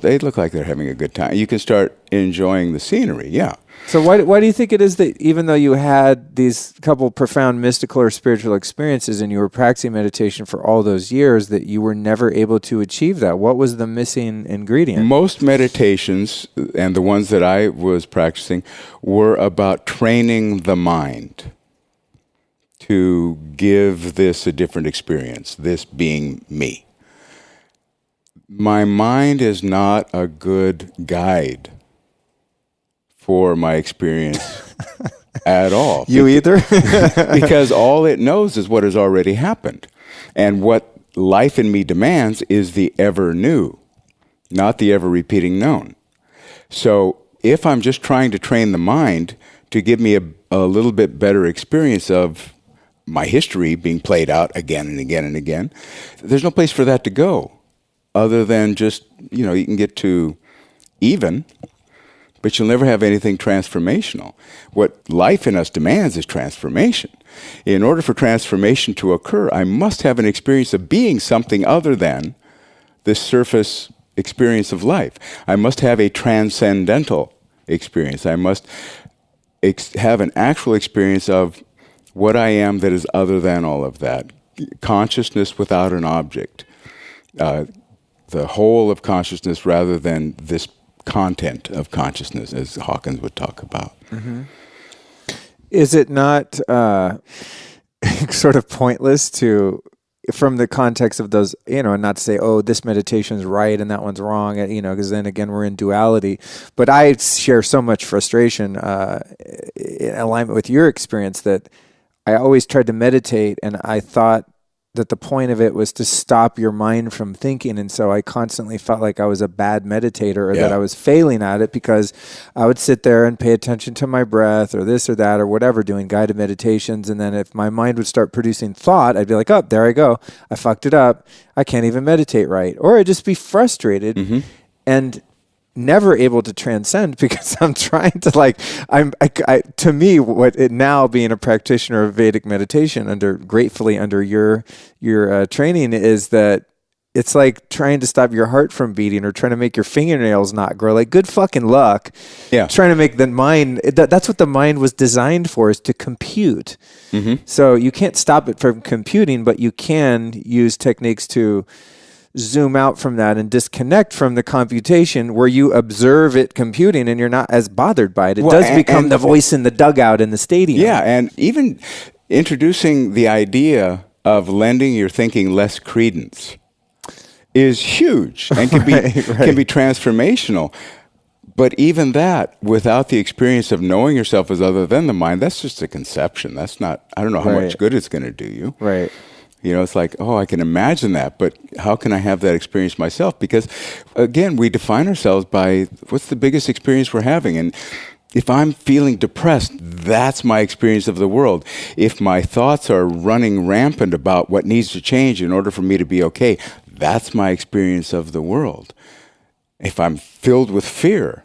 they look like they're having a good time. You can start enjoying the scenery. Yeah. So why do you think it is that even though you had these couple profound mystical or spiritual experiences and you were practicing meditation for all those years, that you were never able to achieve that? What was the missing ingredient? Most meditations, and the ones that I was practicing, were about training the mind to give this a different experience, this being me. My mind is not a good guide for my experience at all. You either? Because all it knows is what has already happened. And what life in me demands is the ever new, not the ever repeating known. So if I'm just trying to train the mind to give me a little bit better experience of my history being played out again and again and again, there's no place for that to go other than just, you can get to even, but you'll never have anything transformational. What life in us demands is transformation. In order for transformation to occur, I must have an experience of being something other than this surface experience of life. I must have a transcendental experience. I must have an actual experience of what I am that is other than all of that. Consciousness without an object. The whole of consciousness rather than this content of consciousness, as Hawkins would talk about. Mm-hmm. Is it not sort of pointless to, from the context of those, and not to say, oh, this meditation is right and that one's wrong, because then again, we're in duality. But I share so much frustration in alignment with your experience that I always tried to meditate and I thought that the point of it was to stop your mind from thinking. And so I constantly felt like I was a bad meditator or that I was failing at it because I would sit there and pay attention to my breath or this or that or whatever, doing guided meditations. And then if my mind would start producing thought, I'd be like, oh, there I go. I fucked it up. I can't even meditate right. Or I'd just be frustrated and never able to transcend because I'm trying to to me, what it now being a practitioner of Vedic meditation gratefully under your training is that it's like trying to stop your heart from beating or trying to make your fingernails not grow. Like, good fucking luck. Yeah. Trying to make the mind, that's what the mind was designed for, is to compute. So you can't stop it from computing, but you can use techniques to zoom out from that and disconnect from the computation where you observe it computing and you're not as bothered by it. It does become the voice in the dugout in the stadium. Yeah, and even introducing the idea of lending your thinking less credence is huge and can be can be transformational. But even that, without the experience of knowing yourself as other than the mind, that's just a conception. That's not, I don't know how much good it's going to do you. Right. It's like, oh, I can imagine that, but how can I have that experience myself? Because, again, we define ourselves by what's the biggest experience we're having. And if I'm feeling depressed, that's my experience of the world. If my thoughts are running rampant about what needs to change in order for me to be okay, that's my experience of the world. If I'm filled with fear,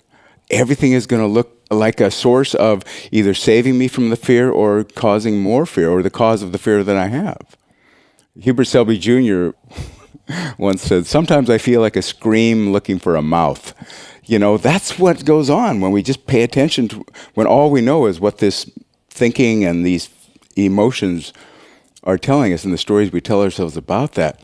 everything is going to look like a source of either saving me from the fear or causing more fear, or the cause of the fear that I have. Hubert Selby Jr. once said, sometimes I feel like a scream looking for a mouth. that's what goes on when we just pay attention to, when all we know is what this thinking and these emotions are telling us and the stories we tell ourselves about that.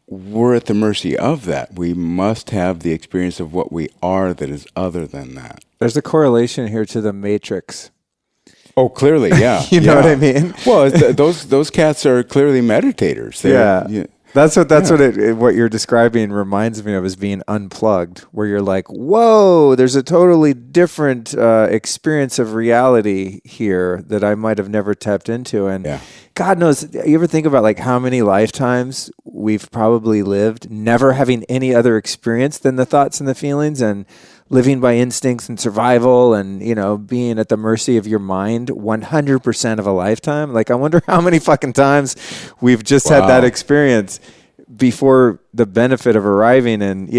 We're at the mercy of that. We must have the experience of what we are that is other than that. There's a correlation here to the Matrix. Oh, clearly, yeah. You know what I mean? Well, those cats are clearly meditators. That's what you're describing reminds me of, as being unplugged, where you're like, whoa, there's a totally different experience of reality here that I might have never tapped into. And God knows, you ever think about like how many lifetimes we've probably lived never having any other experience than the thoughts and the feelings, and living by instincts and survival, and being at the mercy of your mind 100% of a lifetime. Like, I wonder how many fucking times we've just had that experience before the benefit of arriving and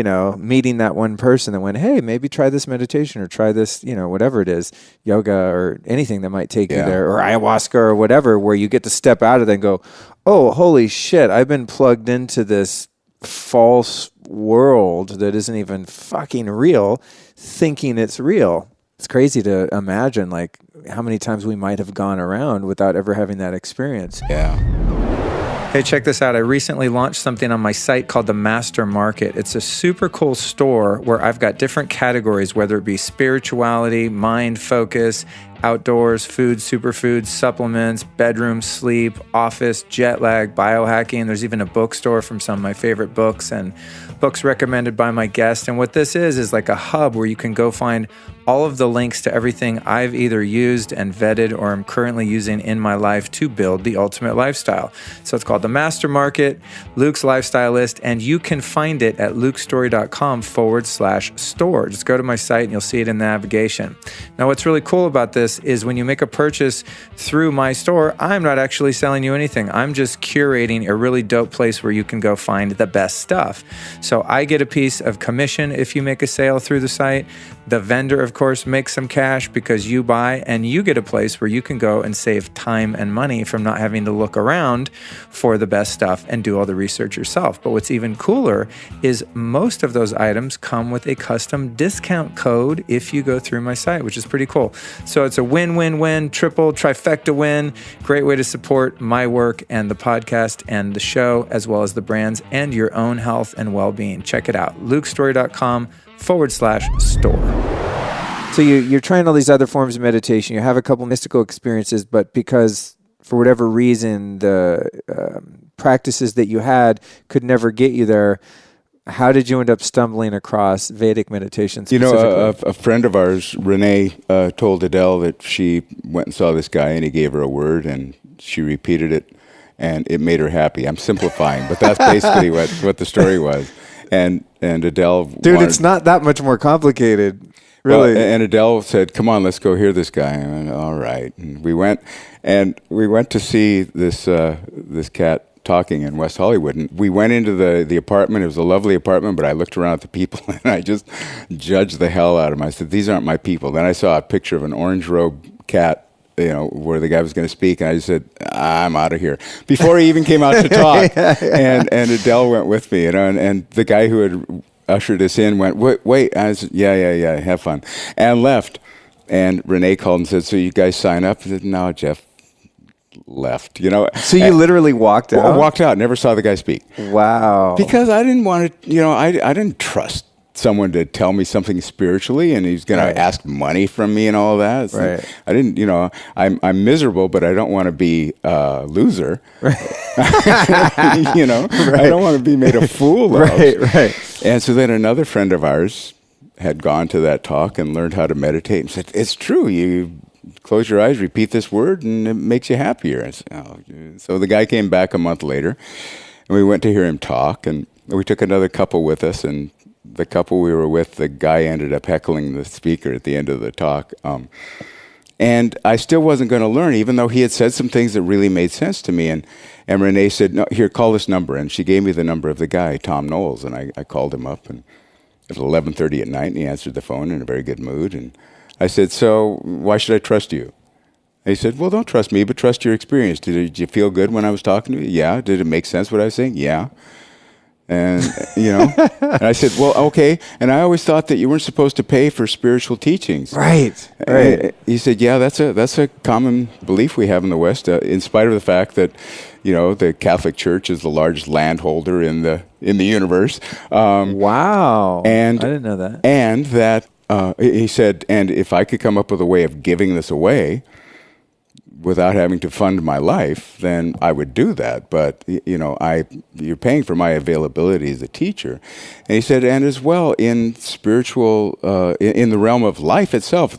meeting that one person that went, hey, maybe try this meditation, or try this, whatever it is, yoga or anything that might take you there, or ayahuasca or whatever, where you get to step out of it and go, oh, holy shit, I've been plugged into this false world that isn't even fucking real, thinking it's real. It's crazy to imagine like how many times we might have gone around without ever having that experience. Hey, check this out. I recently launched something on my site called the Master Market. It's a super cool store where I've got different categories, whether it be spirituality, mind focus, outdoors, food, superfoods, supplements, bedroom, sleep, office, jet lag, biohacking. There's even a bookstore from some of my favorite books and books recommended by my guests. And what this is like a hub where you can go find all of the links to everything I've either used and vetted or am currently using in my life to build the ultimate lifestyle. So it's called the Master Market, Luke's Lifestyle List, and you can find it at lukestorey.com/store. Just go to my site and you'll see it in the navigation. Now, what's really cool about this is when you make a purchase through my store, I'm not actually selling you anything. I'm just curating a really dope place where you can go find the best stuff. So I get a piece of commission if you make a sale through the site. The vendor, of course, makes some cash because you buy, and you get a place where you can go and save time and money from not having to look around for the best stuff and do all the research yourself. But what's even cooler is most of those items come with a custom discount code if you go through my site, which is pretty cool. So it's a win-win-win, triple, trifecta win. Great way to support my work and the podcast and the show, as well as the brands and your own health and well-being. Check it out, lukestorey.com/store. So you're trying all these other forms of meditation. You have a couple mystical experiences, but because for whatever reason the practices that you had could never get you there, how did you end up stumbling across Vedic meditation specifically? A friend of ours, Renee, told Adele that she went and saw this guy and he gave her a word and she repeated it and it made her happy. I'm simplifying, but that's basically what the story was. And Adele... Dude, it's not that much more complicated. Really? Well, and Adele said, come on, let's go hear this guy. And I went, all right. And we went to see this cat talking in West Hollywood. And we went into the apartment. It was a lovely apartment, but I looked around at the people and I just judged the hell out of them. I said, these aren't my people. Then I saw a picture of an orange robe cat, where the guy was going to speak, and I just said, I'm out of here. Before he even came out to talk. And Adele went with me, and the guy who had ushered us in went, wait. I said, yeah, have fun. And left. And Renee called and said, so you guys sign up? I said, no, Jeff left, So you literally walked out? Walked out, never saw the guy speak. Wow. Because I didn't want to, I didn't trust someone to tell me something spiritually, and he's going to ask money from me and all of that. So right. I didn't, I'm miserable, but I don't want to be a loser. Right. Right. I don't want to be made a fool of. Right. And so then another friend of ours had gone to that talk and learned how to meditate and said, it's true. You close your eyes, repeat this word, and it makes you happier. I said, oh. So the guy came back a month later, and we went to hear him talk, and we took another couple with us, and the couple we were with, the guy ended up heckling the speaker at the end of the talk. And I still wasn't going to learn, even though he had said some things that really made sense to me. And Renee said, no, here, call this number. And she gave me the number of the guy, Tom Knowles. And I called him up, and it was 11:30 at night, and he answered the phone in a very good mood. And I said, so why should I trust you? And he said, well, don't trust me, but trust your experience. Did you feel good when I was talking to you? Yeah. Did it make sense what I was saying? Yeah. And, and I said, well, okay. And I always thought that you weren't supposed to pay for spiritual teachings. Right. And he said, yeah, that's a common belief we have in the West, in spite of the fact that, the Catholic Church is the largest landholder in the universe. Wow. And I didn't know that. And that, he said, and if I could come up with a way of giving this away without having to fund my life, then I would do that. But, you're paying for my availability as a teacher. And he said, and as well, in spiritual, in the realm of life itself,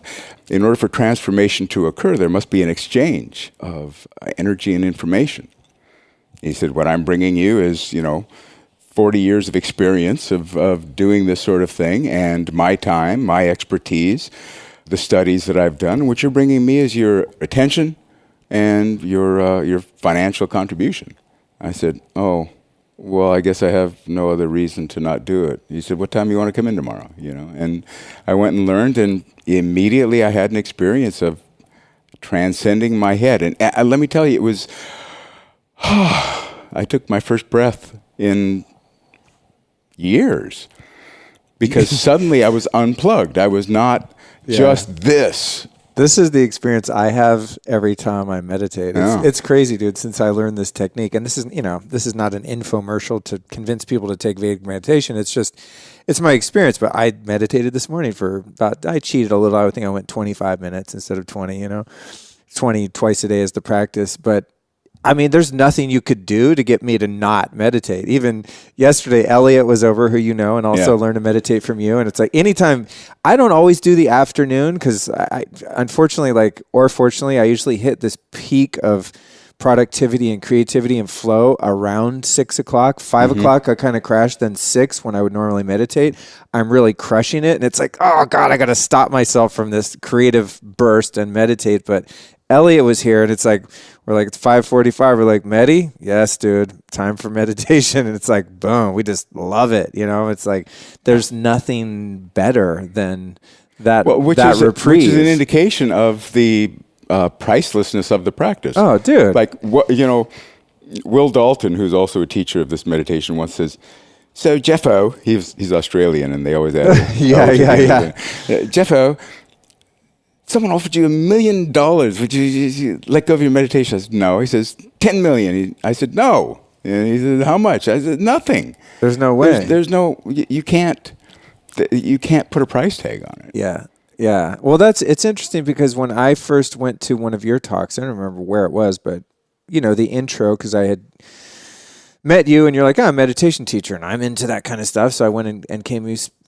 in order for transformation to occur, there must be an exchange of energy and information. He said, what I'm bringing you is, 40 years of experience of doing this sort of thing, and my time, my expertise, the studies that I've done. What you're bringing me is your attention and your financial contribution. I said, oh, well, I guess I have no other reason to not do it. He said, what time do you want to come in tomorrow? And I went and learned, and immediately I had an experience of transcending my head. And let me tell you, it was, I took my first breath in years, because suddenly I was unplugged. I was not just this. This is the experience I have every time I meditate. It's crazy, dude, since I learned this technique. And this is not an infomercial to convince people to take Vedic meditation. It's my experience. But I meditated this morning I cheated a little. I think I went 25 minutes instead of 20, 20 twice a day is the practice. But I mean, there's nothing you could do to get me to not meditate. Even yesterday, Elliot was over, who and also learned to meditate from you. And it's like anytime, I don't always do the afternoon because I unfortunately, fortunately, I usually hit this peak of productivity and creativity and flow around 6 o'clock. 5 o'clock, I kind of crash. Then 6, when I would normally meditate, I'm really crushing it. And it's like, oh God, I got to stop myself from this creative burst and meditate. But Elliot was here, and it's like, it's 5:45. We're like, Medi? Yes, dude. Time for meditation. And it's like, boom, we just love it. It's like, there's nothing better than that, which is an indication of the pricelessness of the practice. Oh, dude. Like, Will Dalton, who's also a teacher of this meditation, once says, so Jeffo, he's Australian, and they always add yeah. Jeffo, someone offered you $1 million. Would you let go of your meditation? I said, no. He says, 10 million. I said, no. And he said, how much? I said, nothing. There's no way. There's no, you can't put a price tag on it. Yeah. Yeah. Well, it's interesting because when I first went to one of your talks, I don't remember where it was, but the intro, because I had met you and you're like, I'm a meditation teacher and I'm into that kind of stuff. So I went and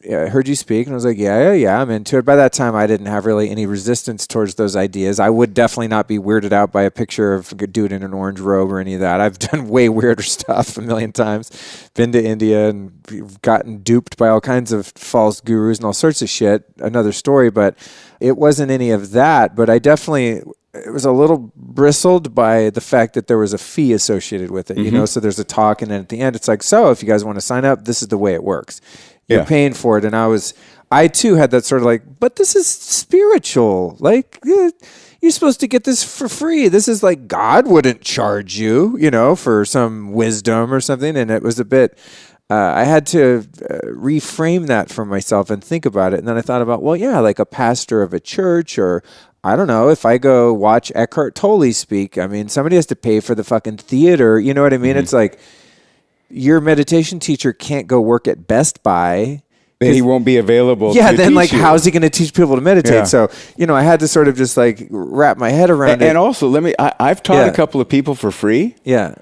heard you speak, and I was like, yeah, I'm into it. By that time, I didn't have really any resistance towards those ideas. I would definitely not be weirded out by a picture of a dude in an orange robe or any of that. I've done way weirder stuff a million times. Been to India and gotten duped by all kinds of false gurus and all sorts of shit. Another story, but it wasn't any of that. But it was a little bristled by the fact that there was a fee associated with it, So there's a talk, and then at the end, it's like, so if you guys want to sign up, this is the way it works. You're paying for it. And I too had that sort of like, but this is spiritual. Like, you're supposed to get this for free. This is like, God wouldn't charge you, for some wisdom or something. And it was a bit, I had to reframe that for myself and think about it. And then I thought about, well, yeah, like a pastor of a church, or I don't know, if I go watch Eckhart Tolle speak, I mean, somebody has to pay for the fucking theater. You know what I mean? It's like, your meditation teacher can't go work at Best Buy. Then he won't be available. Yeah, then how's he going to teach people to meditate? Yeah. So, I had to sort of just like wrap my head around it. And also, I've taught a couple of people for free. Yeah.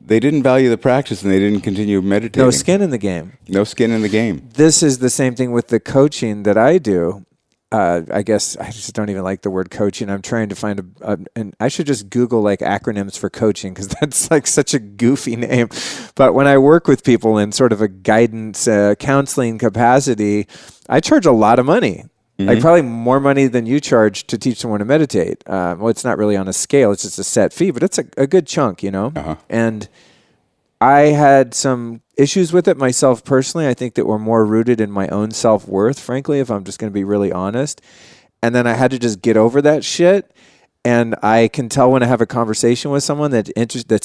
They didn't value the practice and they didn't continue meditating. No skin in the game. No skin in the game. This is the same thing with the coaching that I do. I guess I just don't even like the word coaching. I'm trying to find and I should just Google like acronyms for coaching, because that's like such a goofy name. But when I work with people in sort of a guidance, counseling capacity, I charge a lot of money. Like probably more money than you charge to teach someone to meditate. Well, it's not really on a scale. It's just a set fee, but it's a good chunk, And I had some issues with it myself personally. I think that were more rooted in my own self-worth, frankly, if I'm just going to be really honest. And then I had to just get over that shit. And I can tell when I have a conversation with someone that's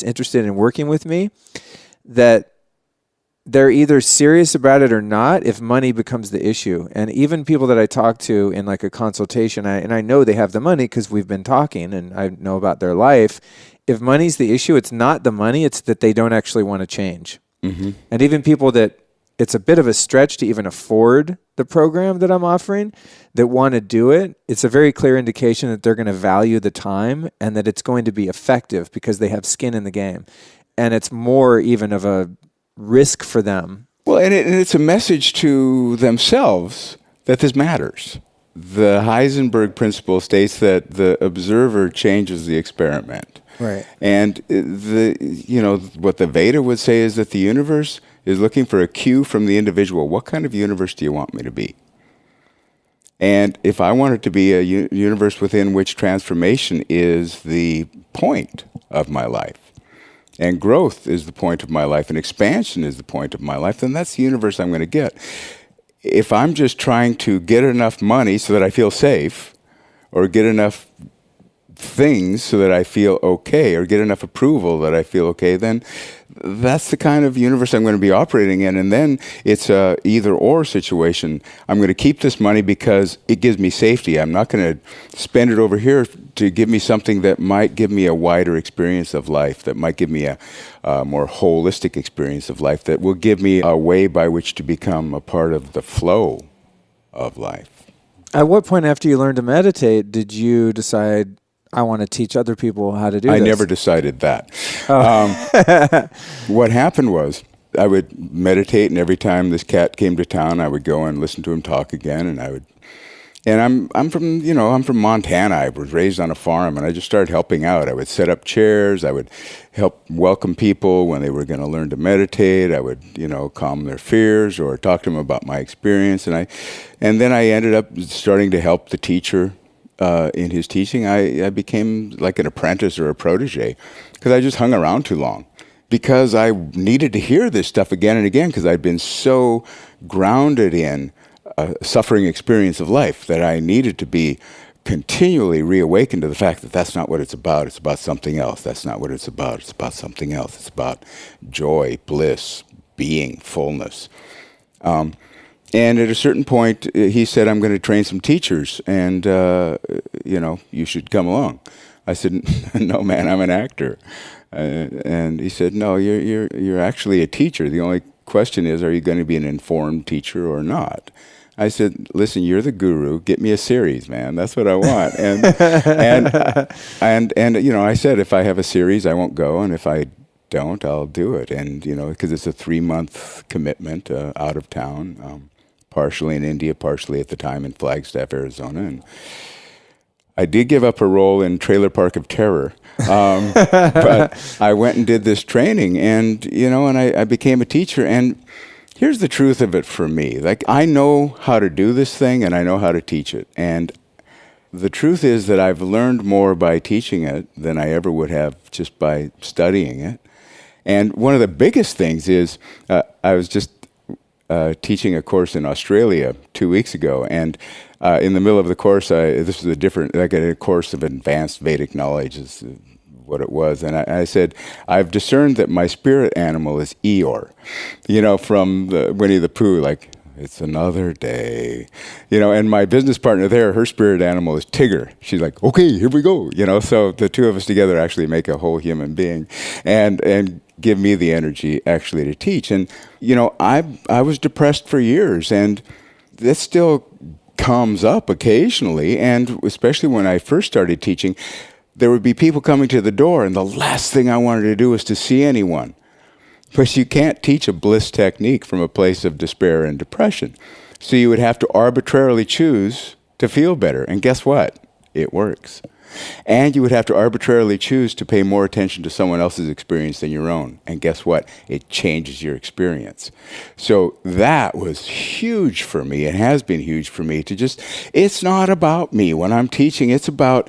interested in working with me, that they're either serious about it or not if money becomes the issue. And even people that I talk to in like a consultation, and I know they have the money because we've been talking and I know about their life. If money's the issue, it's not the money, it's that they don't actually want to change. Mm-hmm. And even people that it's a bit of a stretch to even afford the program that I'm offering that want to do it, it's a very clear indication that they're going to value the time and that it's going to be effective because they have skin in the game. And it's more even of a risk for them. Well, and it's a message to themselves that this matters. The Heisenberg principle states that the observer changes the experiment. Right. And what the Veda would say is that the universe is looking for a cue from the individual. What kind of universe do you want me to be? And if I want it to be a universe within which transformation is the point of my life, and growth is the point of my life, and expansion is the point of my life, then that's the universe I'm going to get. If I'm just trying to get enough money so that I feel safe, or get enough things so that I feel okay, or get enough approval that I feel okay, then that's the kind of universe I'm going to be operating in. And then it's a either-or situation. I'm going to keep this money because it gives me safety. I'm not going to spend it over here to give me something that might give me a wider experience of life, that might give me a more holistic experience of life, that will give me a way by which to become a part of the flow of life. At what point after you learned to meditate did you decide, I want to teach other people how to do this? I never decided that. What happened was I would meditate, and every time this cat came to town, I would go and listen to him talk again, and I'm from Montana. I was raised on a farm, and I just started helping out. I would set up chairs. I would help welcome people when they were going to learn to meditate. I would, calm their fears or talk to them about my experience, and then I ended up starting to help the teacher. In his teaching, I became like an apprentice or a protege because I just hung around too long, because I needed to hear this stuff again and again because I'd been so grounded in a suffering experience of life that I needed to be continually reawakened to the fact that that's not what it's about. It's about something else. That's not what it's about. It's about something else. It's about joy, bliss, being, fullness. And at a certain point, he said, I'm going to train some teachers, and, you should come along. I said, no, man, I'm an actor. And he said, no, you're actually a teacher. The only question is, are you going to be an informed teacher or not? I said, listen, you're the guru. Get me a series, man. That's what I want. And I said, if I have a series, I won't go. And if I don't, I'll do it. And, because it's a 3-month commitment out of town. Partially in India, partially at the time in Flagstaff, Arizona. And I did give up a role in Trailer Park of Terror. But I went and did this training, and, I became a teacher. And here's the truth of it for me. Like, I know how to do this thing, and I know how to teach it. And the truth is that I've learned more by teaching it than I ever would have just by studying it. And one of the biggest things is I was just teaching a course in Australia 2 weeks ago, and in the middle of the course, this was a course of advanced Vedic knowledge is what it was, and I said, I've discerned that my spirit animal is Eeyore, from the Winnie the Pooh, like, it's another day, and my business partner there, her spirit animal is Tigger. She's like, okay, here we go, so the two of us together actually make a whole human being, and give me the energy actually to teach. And, I was depressed for years, and this still comes up occasionally, and especially when I first started teaching, there would be people coming to the door, and the last thing I wanted to do was to see anyone. Because you can't teach a bliss technique from a place of despair and depression. So you would have to arbitrarily choose to feel better. And guess what? It works. And you would have to arbitrarily choose to pay more attention to someone else's experience than your own. And guess what? It changes your experience. So that was huge for me. It has been huge for me to it's not about me. When I'm teaching, it's about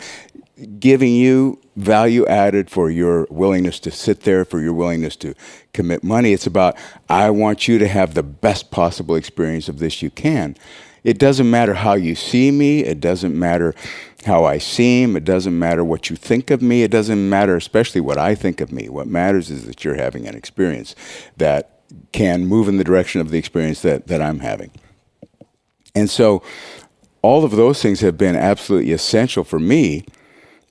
giving you value added for your willingness to sit there, for your willingness to commit money. It's about, I want you to have the best possible experience of this you can. It doesn't matter how you see me. It doesn't matter how I seem. It doesn't matter what you think of me. It doesn't matter especially what I think of me. What matters is that you're having an experience that can move in the direction of the experience that I'm having. And so all of those things have been absolutely essential for me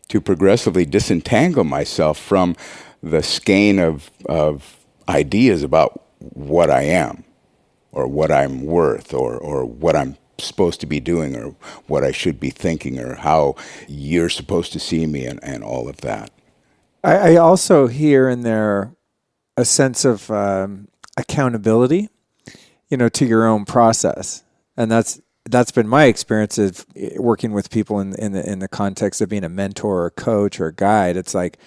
to progressively disentangle myself from the skein of ideas about what I am, or what I'm worth, or what I'm supposed to be doing, or what I should be thinking, or how you're supposed to see me, and all of that. I also hear in there a sense of accountability, to your own process, and that's been my experience of working with people in the context of being a mentor or a coach or a guide. It's like,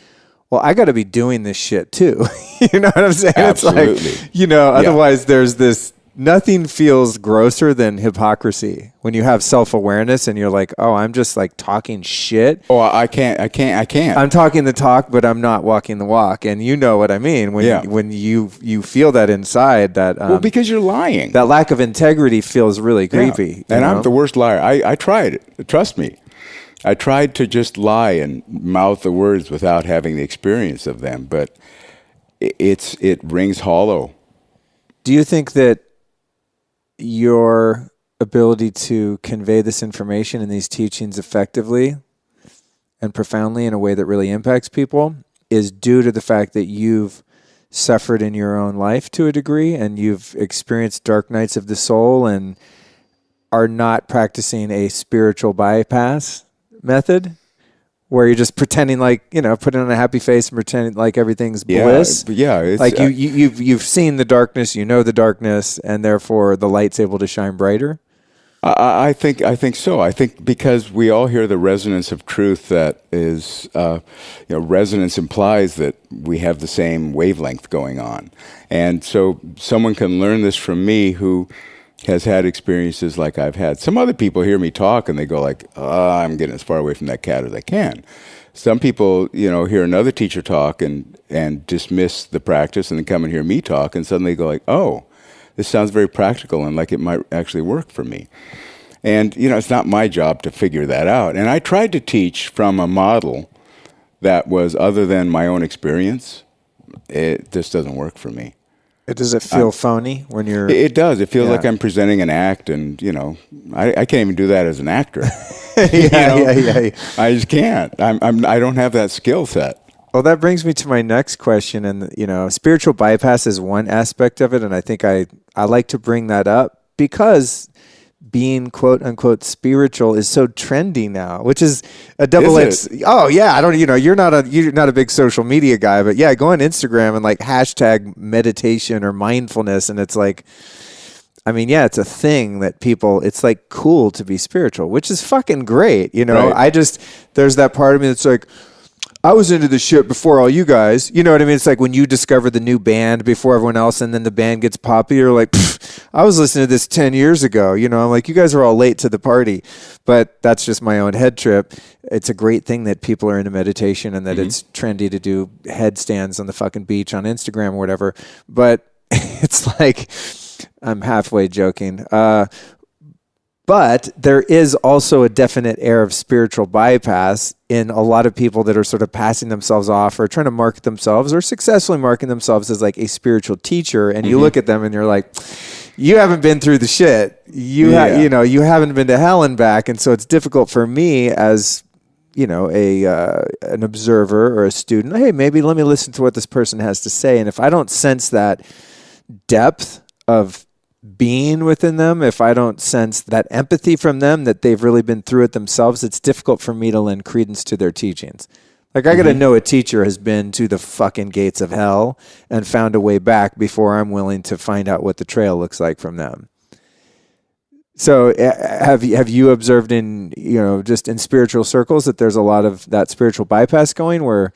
well, I got to be doing this shit too. You know what I'm saying? Absolutely. It's like, otherwise there's this. Nothing feels grosser than hypocrisy when you have self-awareness and you're like, oh, I'm just like talking shit. Oh, I can't. I'm talking the talk, but I'm not walking the walk. And you know what I mean when you feel that inside, that well, because you're lying. That lack of integrity feels really creepy. Yeah. And I'm the worst liar. I tried it. Trust me. I tried to just lie and mouth the words without having the experience of them, but it rings hollow. Do you think that your ability to convey this information and these teachings effectively and profoundly in a way that really impacts people is due to the fact that you've suffered in your own life to a degree and you've experienced dark nights of the soul and are not practicing a spiritual bypass method where you're just pretending like, putting on a happy face and pretending like everything's bliss? Yeah. It's, like you've seen the darkness, the darkness, and therefore the light's able to shine brighter? I think so. I think because we all hear the resonance of truth that is, resonance implies that we have the same wavelength going on. And so someone can learn this from me who has had experiences like I've had. Some other people hear me talk and they go like, I'm getting as far away from that cat as I can. Some people, hear another teacher talk and dismiss the practice and then come and hear me talk and suddenly go like, oh, this sounds very practical and like it might actually work for me. And, it's not my job to figure that out. And I tried to teach from a model that was other than my own experience. It just doesn't work for me. Does it feel phony when you're... It does. It feels like I'm presenting an act, and, I can't even do that as an actor. Yeah. I just can't. I don't have that skill set. Well, that brings me to my next question, and, spiritual bypass is one aspect of it, and I think I like to bring that up because being quote unquote spiritual is so trendy now, which is a double-edged. Oh yeah, I don't. You're not a big social media guy, but yeah, go on Instagram and like hashtag meditation or mindfulness, and it's like, it's a thing that people. It's like cool to be spiritual, which is fucking great. Right. There's that part of me that's like, I was into this shit before all you guys. You know what I mean? It's like when you discover the new band before everyone else and then the band gets popular, you're like, I was listening to this 10 years ago. I'm like, you guys are all late to the party. But that's just my own head trip. It's a great thing that people are into meditation and that it's trendy to do headstands on the fucking beach on Instagram or whatever. But it's like, I'm halfway joking. But there is also a definite air of spiritual bypass in a lot of people that are sort of passing themselves off or trying to market themselves or successfully marketing themselves as like a spiritual teacher. And you look at them and you're like, you haven't been through the shit. You haven't been to hell and back. And so it's difficult for me as, an observer or a student. Hey, maybe let me listen to what this person has to say. And if I don't sense that depth of being within them, if I don't sense that empathy from them, that they've really been through it themselves, it's difficult for me to lend credence to their teachings. Like I got to know a teacher has been to the fucking gates of hell and found a way back before I'm willing to find out what the trail looks like from them. So have you observed in, just in spiritual circles that there's a lot of that spiritual bypass going where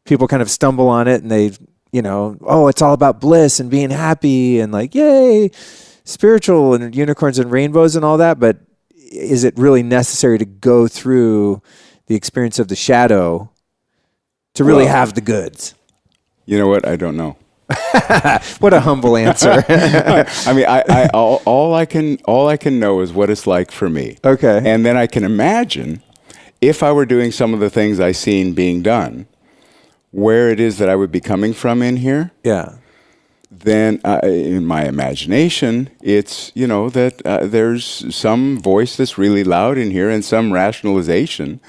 people kind of stumble on it and they, it's all about bliss and being happy and like, yay, spiritual and unicorns and rainbows and all that. But is it really necessary to go through the experience of the shadow to really have the goods? You know what? I don't know. What a humble answer. All I can know is what it's like for me. Okay. And then I can imagine if I were doing some of the things I seen being done, where it is that I would be coming from in here. Yeah. then in my imagination, it's, that there's some voice that's really loud in here and some rationalization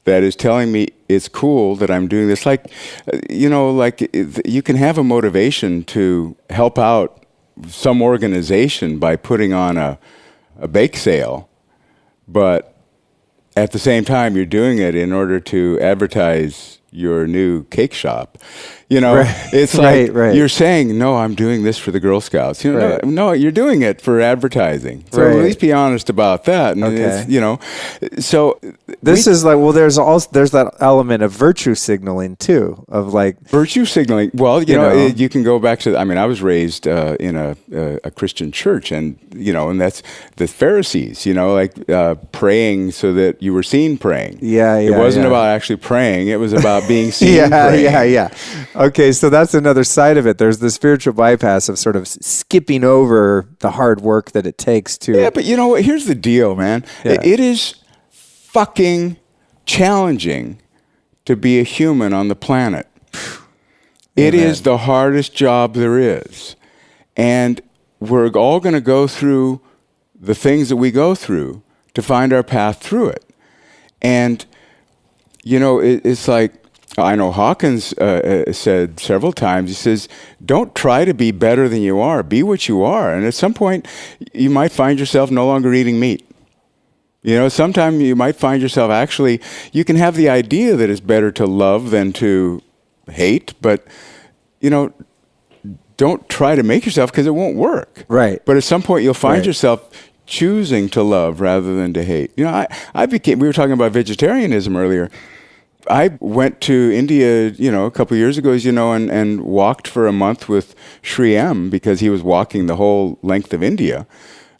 that is telling me it's cool that I'm doing this. Like, you can have a motivation to help out some organization by putting on a bake sale, but at the same time, you're doing it in order to advertise your new cake shop. It's like you're saying, no, I'm doing this for the Girl Scouts. No, you're doing it for advertising. So at least be honest about that. And so this is like, well, there's that element of virtue signaling too, of like virtue signaling. Well, you can go back to. I was raised in a Christian church, and and that's the Pharisees. Praying so that you were seen praying. It wasn't about actually praying. It was about being seen praying. Okay, so that's another side of it. There's the spiritual bypass of sort of skipping over the hard work that it takes to... Yeah, but you know what? Here's the deal, man. Yeah. It is fucking challenging to be a human on the planet. It is the hardest job there is. And we're all going to go through the things that we go through to find our path through it. And, it's like... I know Hawkins said several times, he says, don't try to be better than you are. Be what you are. And at some point, you might find yourself no longer eating meat. Sometime you might find yourself actually, you can have the idea that it's better to love than to hate, but, don't try to make yourself because it won't work. Right. But at some point, you'll find yourself choosing to love rather than to hate. we were talking about vegetarianism earlier. I went to India, a couple of years ago, and walked for a month with Sri M because he was walking the whole length of India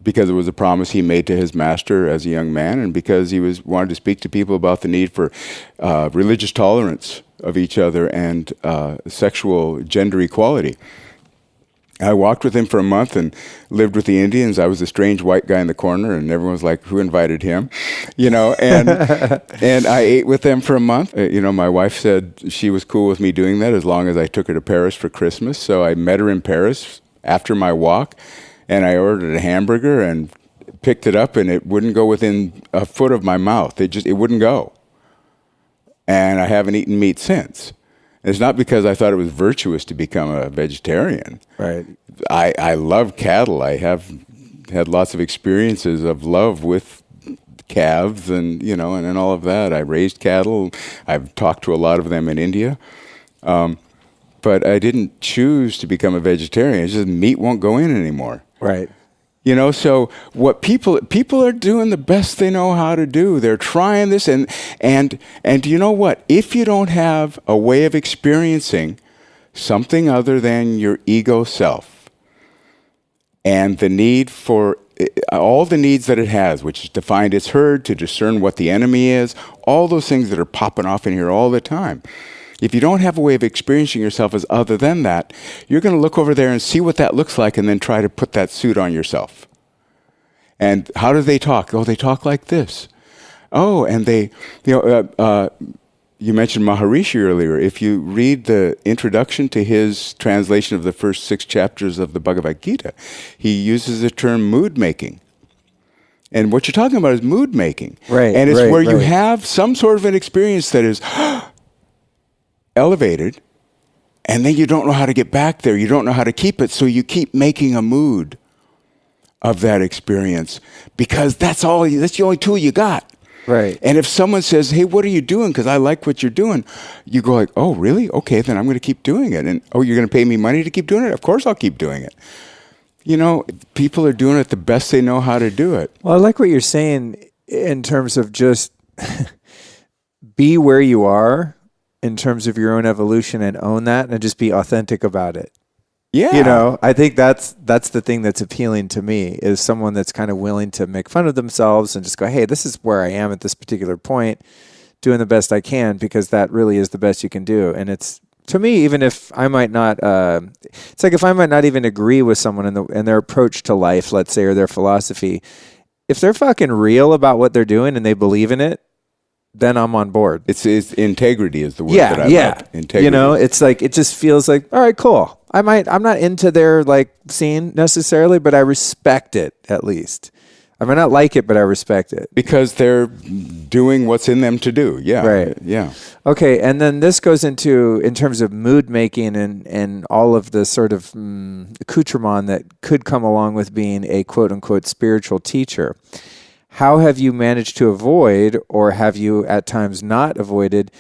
because it was a promise he made to his master as a young man, and because he wanted to speak to people about the need for religious tolerance of each other and sexual gender equality. I walked with him for a month and lived with the Indians. I was a strange white guy in the corner, and everyone was like, who invited him? And I ate with them for a month. My wife said she was cool with me doing that as long as I took her to Paris for Christmas. So I met her in Paris after my walk, and I ordered a hamburger and picked it up, and it wouldn't go within a foot of my mouth. It wouldn't go. And I haven't eaten meat since. It's not because I thought it was virtuous to become a vegetarian. Right. I love cattle. I have had lots of experiences of love with calves and all of that. I raised cattle. I've talked to a lot of them in India. But I didn't choose to become a vegetarian. It's just meat won't go in anymore. Right. So what people are doing the best they know how to do. They're trying this, and you know what? If you don't have a way of experiencing something other than your ego self and the need for all the needs that it has, which is to find its herd, to discern what the enemy is, all those things that are popping off in here all the time. If you don't have a way of experiencing yourself as other than that, you're going to look over there and see what that looks like and then try to put that suit on yourself. And how do they talk? Oh, they talk like this. Oh, and they, you mentioned Maharishi earlier. If you read the introduction to his translation of the first 6 chapters of the Bhagavad Gita, he uses the term mood making. And what you're talking about is mood making. Right. And it's where you have some sort of an experience that is elevated, and then you don't know how to get back there. You don't know how to keep it, so you keep making a mood of that experience because that's the only tool you got. Right. And if someone says, hey, what are you doing? Because I like what you're doing. You go like, oh, really? Okay, then I'm going to keep doing it. And, oh, you're going to pay me money to keep doing it? Of course I'll keep doing it. People are doing it the best they know how to do it. Well, I like what you're saying in terms of just be where you are in terms of your own evolution and own that and just be authentic about it. Yeah. I think that's the thing that's appealing to me is someone that's kind of willing to make fun of themselves and just go, hey, this is where I am at this particular point, doing the best I can because that really is the best you can do. And it's, to me, even if I might not, it's like if I might not even agree with someone in their approach to life, let's say, or their philosophy, if they're fucking real about what they're doing and they believe in it, then I'm on board. It's integrity is the word that I love. Integrity. You know, it's like, it just feels like, all right, cool. I'm not into their like scene necessarily, but I respect it at least. I might not like it, but I respect it. Because they're doing what's in them to do. Yeah. Right. Yeah. Okay. And then this goes in terms of mood making and all of the sort of accoutrement that could come along with being a quote unquote spiritual teacher. How have you managed to avoid, or have you at times not avoided,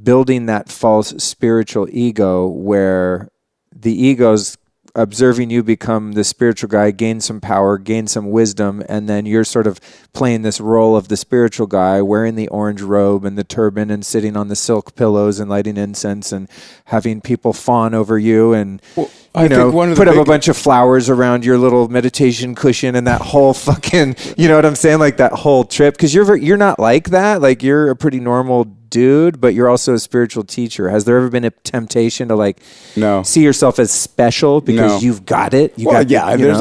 building that false spiritual ego where the ego's observing you become the spiritual guy, gain some power, gain some wisdom, and then you're sort of playing this role of the spiritual guy, wearing the orange robe and the turban and sitting on the silk pillows and lighting incense and having people fawn over you and put up a bunch of flowers around your little meditation cushion and that whole fucking, you know what I'm saying? Like that whole trip. Because you're not like that. Like you're a pretty normal dude, but you're also a spiritual teacher. Has there ever been a temptation to like see yourself as special because you've got it? There's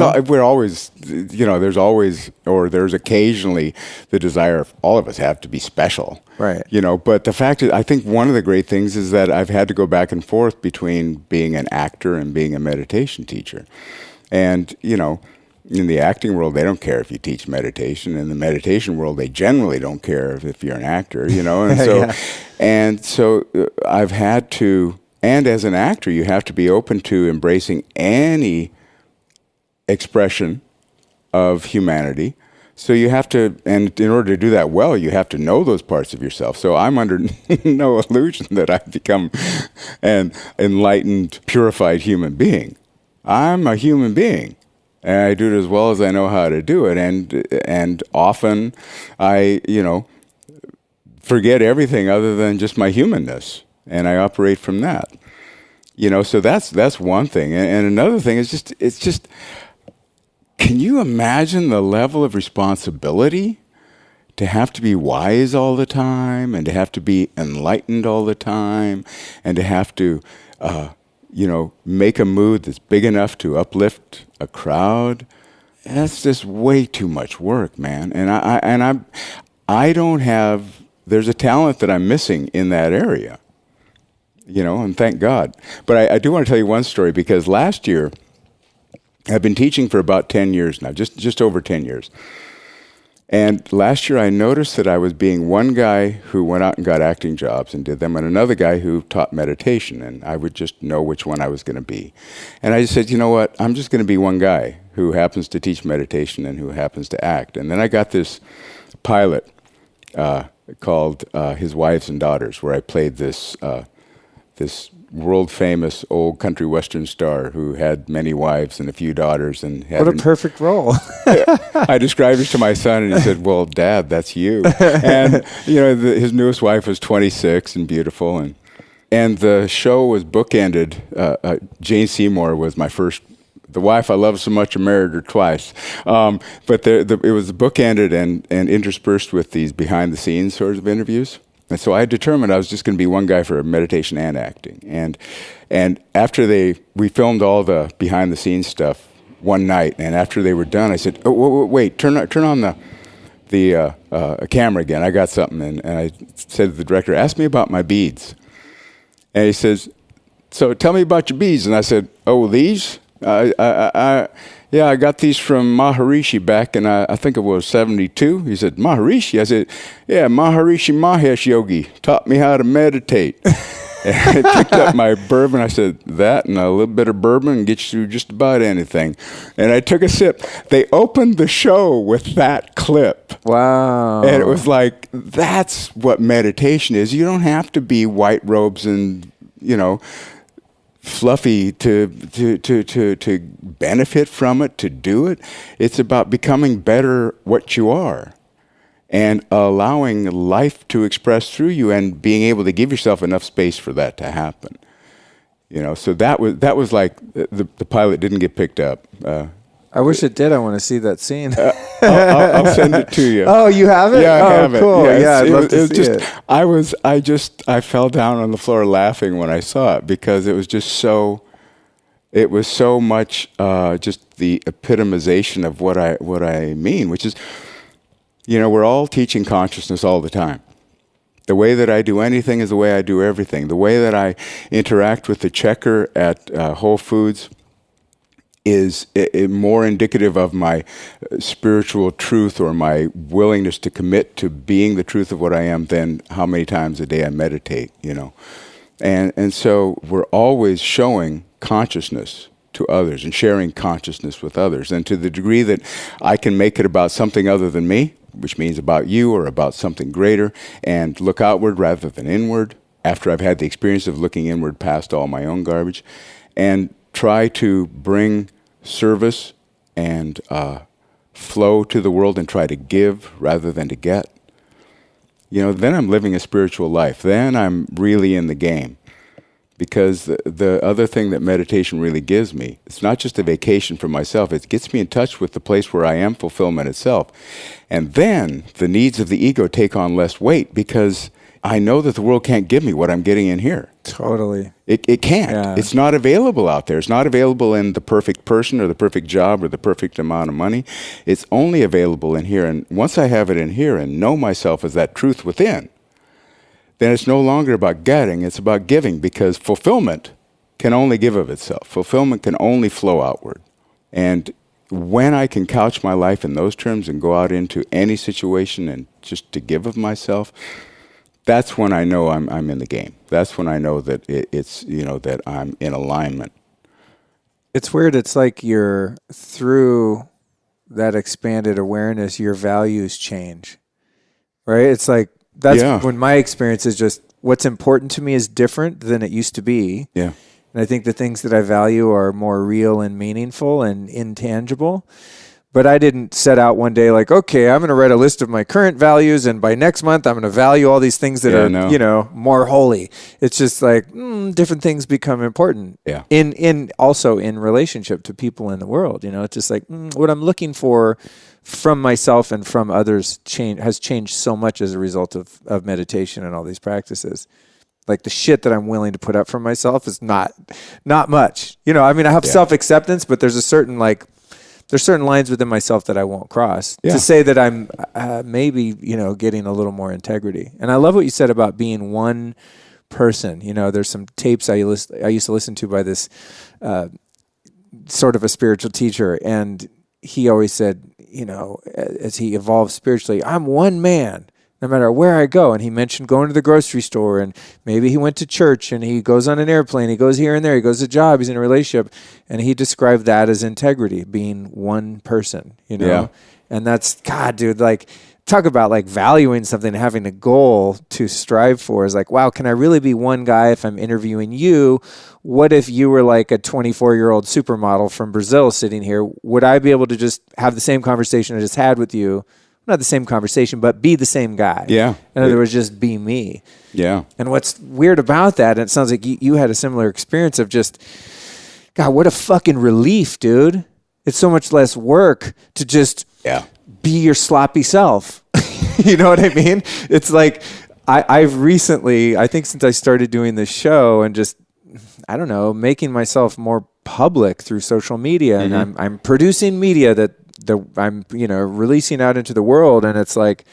occasionally the desire, all of us have to be special. Right. You know, but the fact is, I think one of the great things is that I've had to go back and forth between being an actor and being a meditation teacher. And, you know, in the acting world, they don't care if you teach meditation. In the meditation world, they generally don't care if you're an actor, you know. And so, I've had to, and as an actor, you have to be open to embracing any expression of humanity. So you have to, and in order to do that well, you have to know those parts of yourself. So I'm under no illusion that I've become an enlightened, purified human being. I'm a human being. And I do it as well as I know how to do it. And often I, forget everything other than just my humanness. And I operate from that. You know, so that's one thing. And another thing is it's just, can you imagine the level of responsibility to have to be wise all the time and to have to be enlightened all the time and to have to, make a mood that's big enough to uplift a crowd? That's just way too much work, man. And I don't have, there's a talent that I'm missing in that area, and thank God. But I do want to tell you one story, because last year, I've been teaching for about 10 years now, just over 10 years. And last year I noticed that I was being one guy who went out and got acting jobs and did them, and another guy who taught meditation, and I would just know which one I was going to be. And I just said, you know what, I'm just going to be one guy who happens to teach meditation and who happens to act. And then I got this pilot called His Wives and Daughters, where I played this world-famous old country western star who had many wives and a few daughters. And had what a perfect role. I described it to my son, and he said, well, Dad, that's you. And, his newest wife was 26 and beautiful. And the show was bookended. Jane Seymour was my first, the wife I love so much, I married her twice. But it was bookended and interspersed with these behind-the-scenes sorts of interviews. And so I determined I was just going to be one guy for meditation and acting. And after we filmed all the behind-the-scenes stuff one night, and after they were done, I said, "Oh, wait, turn on the camera again. I got something." And I said to the director, "Ask me about my beads." And he says, "So tell me about your beads." And I said, "Oh, these? I got these from Maharishi back in, I think it was 72. He said, Maharishi? I said, yeah, Maharishi Mahesh Yogi taught me how to meditate. And I picked up my bourbon. I said, that and a little bit of bourbon gets you through just about anything. And I took a sip. They opened the show with that clip. Wow. And it was like, that's what meditation is. You don't have to be white robes and, fluffy to benefit from it, to do it. It's about becoming better what you are and allowing life to express through you and being able to give yourself enough space for that to happen. So that was like the pilot didn't get picked up. I wish it did. I want to see that scene. I'll send it to you. Oh, you have it? Yeah, I have cool. it. Yeah, I'd love to see it. I fell down on the floor laughing when I saw it, because it was just so much just the epitomization of what I mean, which is, we're all teaching consciousness all the time. The way that I do anything is the way I do everything. The way that I interact with the checker at Whole Foods is more indicative of my spiritual truth or my willingness to commit to being the truth of what I am than how many times a day I meditate, you know. And so we're always showing consciousness to others and sharing consciousness with others. And to the degree that I can make it about something other than me, which means about you or about something greater, and look outward rather than inward, after I've had the experience of looking inward past all my own garbage, and try to bring service and flow to the world and try to give rather than to get, you know, then I'm living a spiritual life. Then I'm really in the game. Because the other thing that meditation really gives me, it's not just a vacation for myself, it gets me in touch with the place where I am fulfillment itself. And then the needs of the ego take on less weight because I know that the world can't give me what I'm getting in here. Totally. It can't. Yeah. It's not available out there. It's not available in the perfect person or the perfect job or the perfect amount of money. It's only available in here. And once I have it in here and know myself as that truth within, then it's no longer about getting, it's about giving, because fulfillment can only give of itself. Fulfillment can only flow outward. And when I can couch my life in those terms and go out into any situation and just to give of myself, that's when I know I'm in the game. That's when I know that it's, you know, that I'm in alignment. It's weird. It's like you're, through that expanded awareness, your values change, right? It's like, that's when my experience is just what's important to me is different than it used to be. Yeah. And I think the things that I value are more real and meaningful and intangible. But I didn't set out one day like, okay, I'm going to write a list of my current values, and by next month I'm going to value all these things that are, you know, more holy. It's just like different things become important. Yeah. In also in relationship to people in the world. You know, it's just like what I'm looking for from myself and from others has changed so much as a result of meditation and all these practices. Like the shit that I'm willing to put up for myself is not much. You know, I mean, I have self-acceptance, but there's certain lines within myself that I won't cross to say that I'm maybe, you know, getting a little more integrity. And I love what you said about being one person. You know, there's some tapes I used to listen to by this sort of a spiritual teacher, and he always said, you know, as he evolved spiritually, I'm one man, no matter where I go. And he mentioned going to the grocery store, and maybe he went to church, and he goes on an airplane, he goes here and there, he goes to a job, he's in a relationship. And he described that as integrity, being one person, you know? Yeah. And that's, God, dude, like, talk about like valuing something, having a goal to strive for is like, wow, can I really be one guy if I'm interviewing you? What if you were like a 24-year-old supermodel from Brazil sitting here? Would I be able to just have the same conversation I just had with you? Not the same conversation, but be the same guy. Yeah. In other words, just be me. Yeah. And what's weird about that, and it sounds like you had a similar experience of just, God, what a fucking relief, dude. It's so much less work to just be your sloppy self. You know what I mean? It's like, I've recently, I think since I started doing this show and just, I don't know, making myself more public through social media, and I'm producing media that I'm, you know, releasing out into the world. And it's like,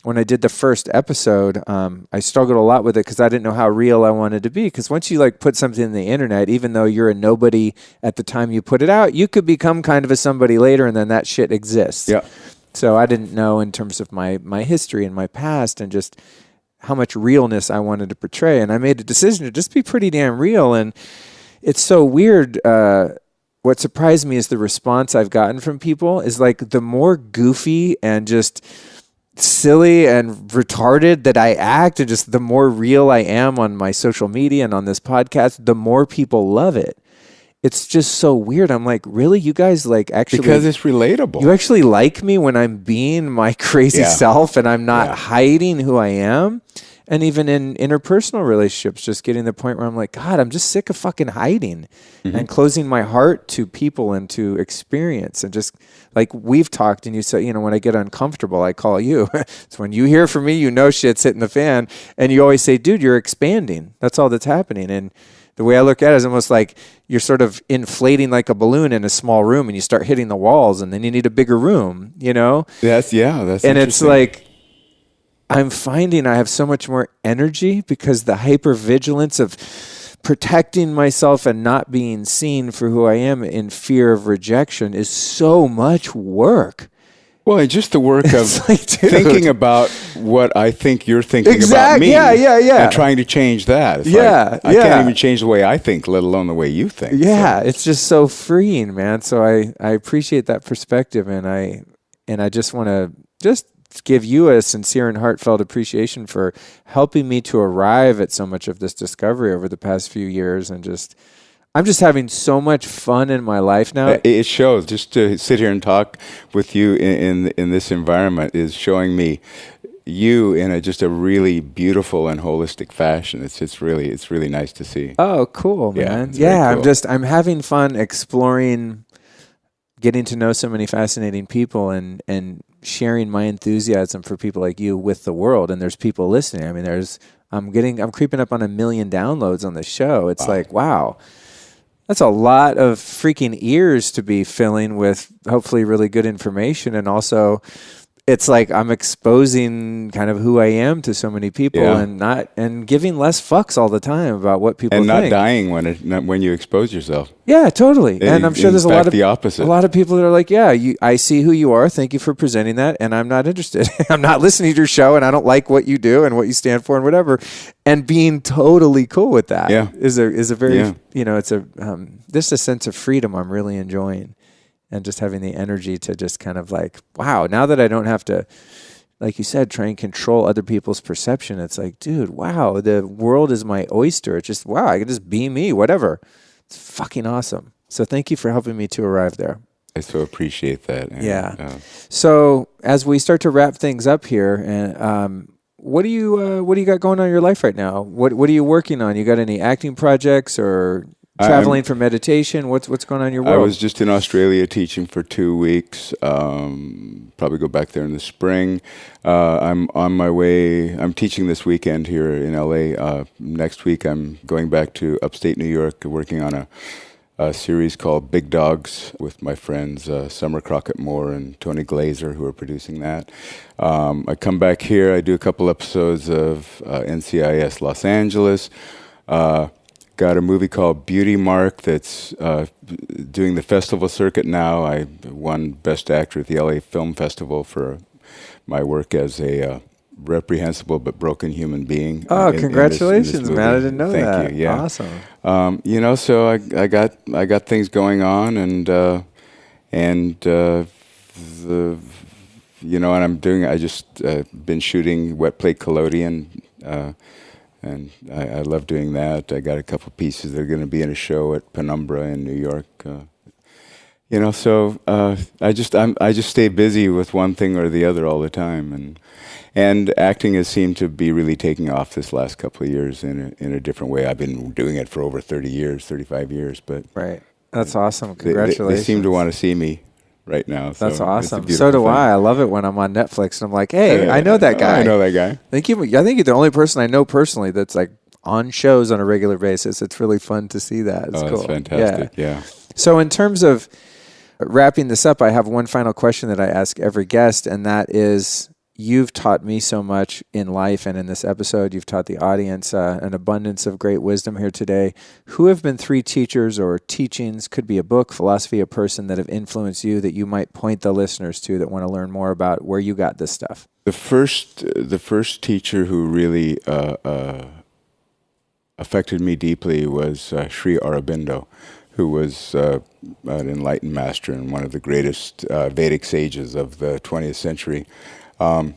when I did the first episode, I struggled a lot with it because I didn't know how real I wanted to be. Because once you like put something in the internet, even though you're a nobody at the time you put it out, you could become kind of a somebody later, and then that shit exists. Yeah. So I didn't know in terms of my history and my past and just how much realness I wanted to portray. And I made a decision to just be pretty damn real. And it's so weird. What surprised me is the response I've gotten from people is like the more goofy and just silly and retarded that I act, and just the more real I am on my social media and on this podcast, the more people love it. It's just so weird. I'm like, really? You guys like actually... Because it's relatable. You actually like me when I'm being my crazy self and I'm not hiding who I am? And even in interpersonal relationships, just getting to the point where I'm like, God, I'm just sick of fucking hiding and closing my heart to people and to experience. And just like we've talked, and you said, you know, when I get uncomfortable, I call you. So when you hear from me, you know shit's hitting the fan. And you always say, dude, you're expanding. That's all that's happening. And the way I look at it is almost like you're sort of inflating like a balloon in a small room, and you start hitting the walls, and then you need a bigger room, you know? That's and it's like, I'm finding I have so much more energy because the hypervigilance of protecting myself and not being seen for who I am in fear of rejection is so much work. Well, and just the work of like, dude. thinking about what I think you're thinking about me. Yeah. And trying to change that. It's like, I can't even change the way I think, let alone the way you think. Yeah, it's just so freeing, man. So I appreciate that perspective, and I just want to just give you a sincere and heartfelt appreciation for helping me to arrive at so much of this discovery over the past few years, and I'm just having so much fun in my life now. It shows. Just to sit here and talk with you in this environment is showing me you in just a really beautiful and holistic fashion. It's really nice to see. Oh, cool, man. Yeah, cool. I'm having fun exploring, getting to know so many fascinating people, and sharing my enthusiasm for people like you with the world. And there's people listening. I mean, I'm creeping up on 1 million downloads on the show. It's like, wow. That's a lot of freaking ears to be filling with hopefully really good information. And also, it's like I'm exposing kind of who I am to so many people, and giving less fucks all the time about what people think. And not dying when you expose yourself. Yeah, totally. And I'm sure there's a lot of the opposite. A lot of people that are like, I see who you are. Thank you for presenting that, and I'm not interested. I'm not listening to your show, and I don't like what you do and what you stand for and whatever. And being totally cool with that is a very it's just a sense of freedom I'm really enjoying. And just having the energy to just kind of like, wow, now that I don't have to, like you said, try and control other people's perception, it's like, dude, wow, the world is my oyster. It's just, wow, I can just be me, whatever. It's fucking awesome. So thank you for helping me to arrive there. I so appreciate that. And, so as we start to wrap things up here, and what do you got going on in your life right now? What are you working on? You got any acting projects or traveling for meditation? What's going on in your world? I was just in Australia teaching for 2 weeks. Probably go back there in the spring. I'm on my way. I'm teaching this weekend here in LA. Next week I'm going back to upstate New York, working on a series called Big Dogs with my friends Summer Crockett Moore and Tony Glazer, who are producing that. I come back here. I do a couple episodes of NCIS Los Angeles. Got a movie called Beauty Mark that's doing the festival circuit now. I won Best Actor at the LA Film Festival for my work as a reprehensible but broken human being. Oh, congratulations, in this man! I didn't know that. Thank you. Yeah, awesome. So I got things going on, and I just been shooting Wet Plate Collodion. And I love doing that. I got a couple pieces that are going to be in a show at Penumbra in New York. So I just stay busy with one thing or the other all the time, and acting has seemed to be really taking off this last couple of years in a different way. I've been doing it for over 35 years, but right, that's awesome. Congratulations. They seem to want to see me right now. That's awesome. So do I. I love it when I'm on Netflix and I'm like, hey, I know that guy. I know that guy. I think you're the only person I know personally that's like on shows on a regular basis. It's really fun to see that. It's cool. That's fantastic. Yeah. So in terms of wrapping this up, I have one final question that I ask every guest, and that is, you've taught me so much in life, and in this episode, you've taught the audience an abundance of great wisdom here today. Who have been 3 teachers or teachings, could be a book, philosophy, a person that have influenced you that you might point the listeners to that want to learn more about where you got this stuff? The first teacher who really affected me deeply was Sri Aurobindo, who was an enlightened master and one of the greatest Vedic sages of the 20th century. And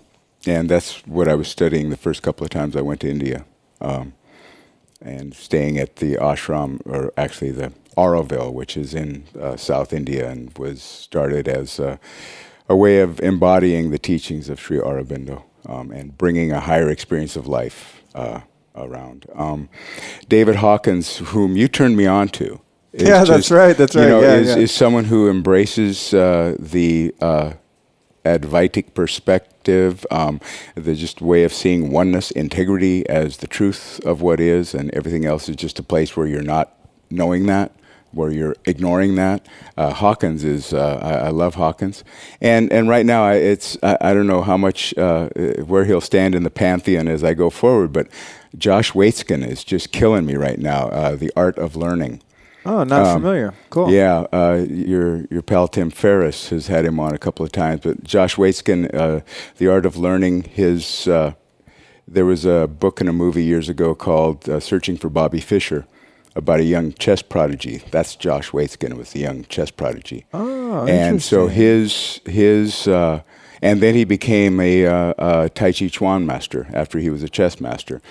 that's what I was studying the first couple of times I went to India, and staying at the ashram, or actually the Auroville, which is in South India, and was started as a way of embodying the teachings of Sri Aurobindo, and bringing a higher experience of life around. David Hawkins, whom you turned me on to. That's right. Is someone who embraces the Advaitic perspective, the just way of seeing oneness, integrity as the truth of what is, and everything else is just a place where you're not knowing that. where you're ignoring that. Hawkins is, I love Hawkins. And right now, I don't know how much, where he'll stand in the pantheon as I go forward, but Josh Waitzkin is just killing me right now, The Art of Learning. Oh, not familiar. Cool. Yeah, your pal Tim Ferriss has had him on a couple of times, but Josh Waitzkin, The Art of Learning, there was a book and a movie years ago called Searching for Bobby Fischer about a young chess prodigy. That's Josh Waitzkin, was the young chess prodigy. Oh, and so and then he became a Tai Chi Chuan master after he was a chess master.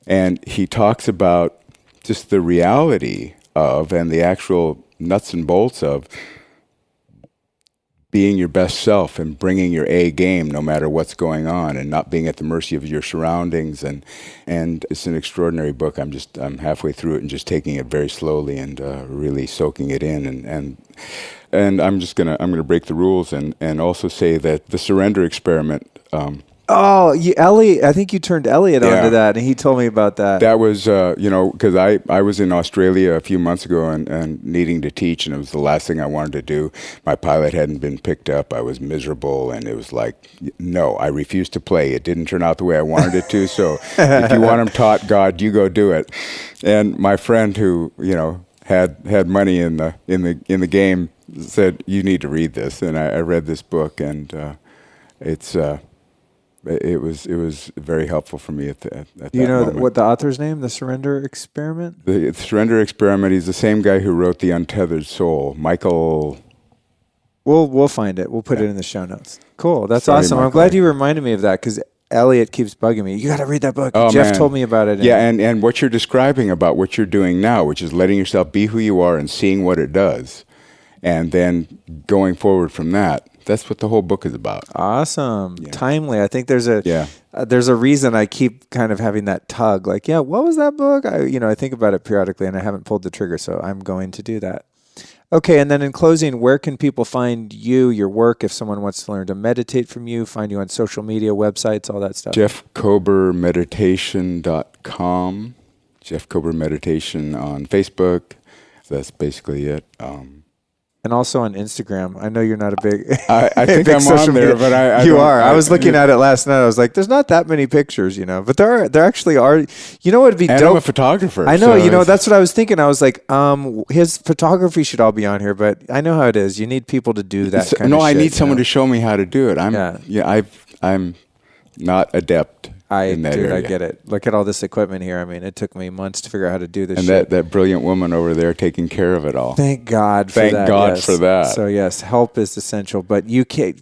And he talks about just the reality of and the actual nuts and bolts of being your best self and bringing your A game no matter what's going on and not being at the mercy of your surroundings. And it's an extraordinary book. I'm halfway through it and just taking it very slowly and really soaking it in. And I'm gonna break the rules and also say that the surrender experiment. Elliot, I think you turned Elliot onto that, and he told me about that. That was, because I was in Australia a few months ago and needing to teach, and it was the last thing I wanted to do. My pilot hadn't been picked up. I was miserable, and it was like, no, I refused to play. It didn't turn out the way I wanted it to, so if you want them taught, God, you go do it. And my friend who, had money in the game said, you need to read this, and I read this book, and it was very helpful for me at that moment. What the author's name? The Surrender Experiment? The Surrender Experiment. He's the same guy who wrote The Untethered Soul. Michael. We'll find it. We'll put it in the show notes. Cool. That's Sorry, awesome. Michael. I'm glad you reminded me of that because Elliot keeps bugging me. You got to read that book. Oh, Jeff told me about it. Yeah, and what you're describing about what you're doing now, which is letting yourself be who you are and seeing what it does, and then going forward from that. That's what the whole book is about. Awesome. Yeah. Timely. I think there's a reason I keep kind of having that tug. Like, what was that book? I think about it periodically, and I haven't pulled the trigger, so I'm going to do that. Okay, and then in closing, where can people find you, your work, if someone wants to learn to meditate from you, find you on social media, websites, all that stuff? JeffKoberMeditation.com. Jeff Kober Meditation on Facebook. That's basically it. And also on Instagram. I know you're not a big I think big I'm social on there, media. but I You are. I was looking at it last night. I was like, there's not that many pictures, but there actually are. You know what would be and dope? I'm a photographer. I know, that's what I was thinking. I was like, his photography should all be on here, but I know how it is. You need people to do that kind of shit. No, I need someone to show me how to do it. I'm not adept in that area. I get it. Look at all this equipment here. I mean, it took me months to figure out how to do this and shit. that brilliant woman over there taking care of it all. Thank God for that. Thank God for that. So yes, help is essential. But you can,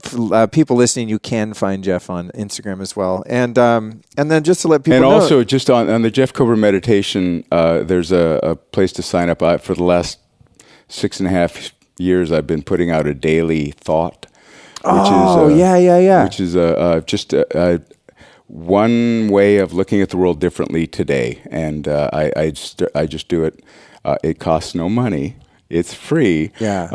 people listening, you can find Jeff on Instagram as well. And then just to let people know. And also just on the Jeff Kober Meditation, there's a place to sign up. For the last 6.5 years, I've been putting out a daily thought. Which is just one way of looking at the world differently today, and I just do it. It costs no money. It's free. Yeah.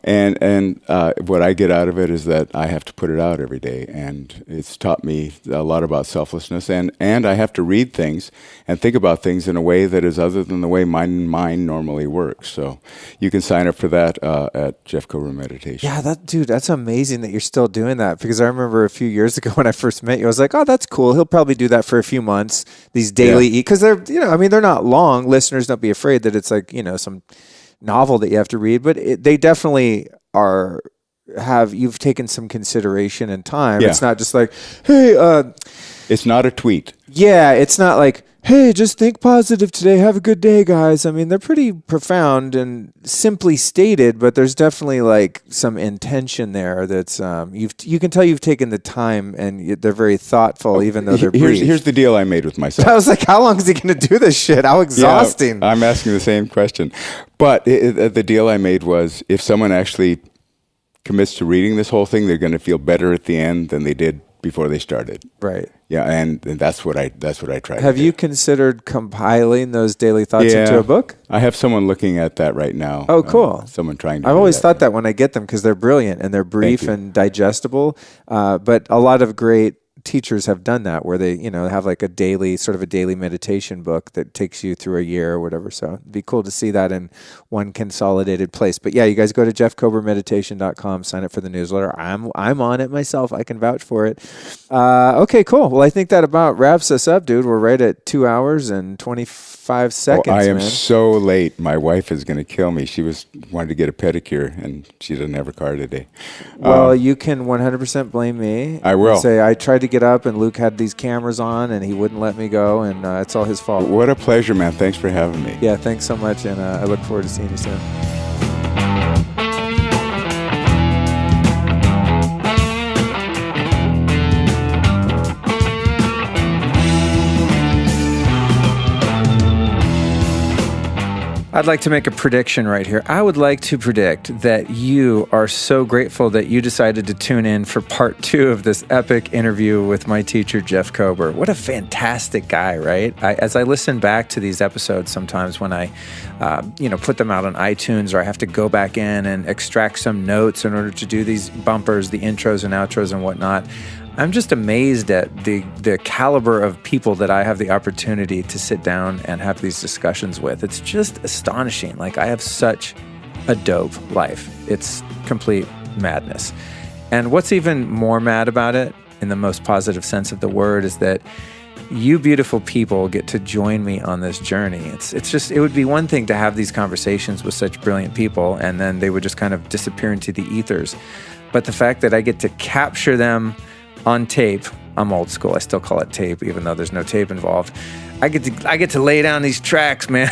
And what I get out of it is that I have to put it out every day, and it's taught me a lot about selflessness. And I have to read things and think about things in a way that is other than the way my mind normally works. So you can sign up for that at Jeff Kober Meditation. Yeah, that's amazing that you're still doing that, because I remember a few years ago when I first met you, I was like, oh, that's cool. He'll probably do that for a few months. These daily, because they're, they're not long. Listeners, don't be afraid that it's like, some novel that you have to read, but they definitely you've taken some consideration and time. Yeah. It's not just like, hey, it's not a tweet. Yeah, it's not like, hey, just think positive today. Have a good day, guys. I mean, they're pretty profound and simply stated, but there's definitely like some intention there that's you can tell you've taken the time, and they're very thoughtful, even though they're brief. Here's the deal I made with myself. I was like, how long is he going to do this shit? How exhausting. Yeah, I'm asking the same question. But the deal I made was, if someone actually commits to reading this whole thing, they're going to feel better at the end than they did before they started. Right. Yeah, and that's what I try. Have you considered compiling those daily thoughts into a book? I have someone looking at that right now. Oh, cool. Someone trying to. I've always thought that when I get them, because they're brilliant and they're brief and digestible, but a lot of great teachers have done that, where they, have like a daily meditation book that takes you through a year or whatever. So it'd be cool to see that in one consolidated place. But yeah, you guys go to jeffkobermeditation.com, sign up for the newsletter. I'm on it myself. I can vouch for it. Okay, cool. Well, I think that about wraps us up, dude. We're right at 2 hours and 25 seconds. I am man. so late. My wife is going to kill me. She wanted to get a pedicure, and she doesn't have a car today. Well, you can 100% blame me. I will. Say I tried to get up, and Luke had these cameras on, and he wouldn't let me go, and it's all his fault. What a pleasure, man. Thanks for having me. Yeah, thanks so much, and I look forward to seeing you soon. I'd like to make a prediction right here. I would like to predict that you are so grateful that you decided to tune in for part 2 of this epic interview with my teacher, Jeff Kober. What a fantastic guy, right? As I listen back to these episodes sometimes when I, put them out on iTunes, or I have to go back in and extract some notes in order to do these bumpers, the intros and outros and whatnot, I'm just amazed at the caliber of people that I have the opportunity to sit down and have these discussions with. It's just astonishing. Like, I have such a dope life. It's complete madness. And what's even more mad about it, in the most positive sense of the word, is that you beautiful people get to join me on this journey. It would be one thing to have these conversations with such brilliant people, and then they would just kind of disappear into the ethers. But the fact that I get to capture them on tape, I'm old school. I still call it tape, even though there's no tape involved. I get to lay down these tracks, man.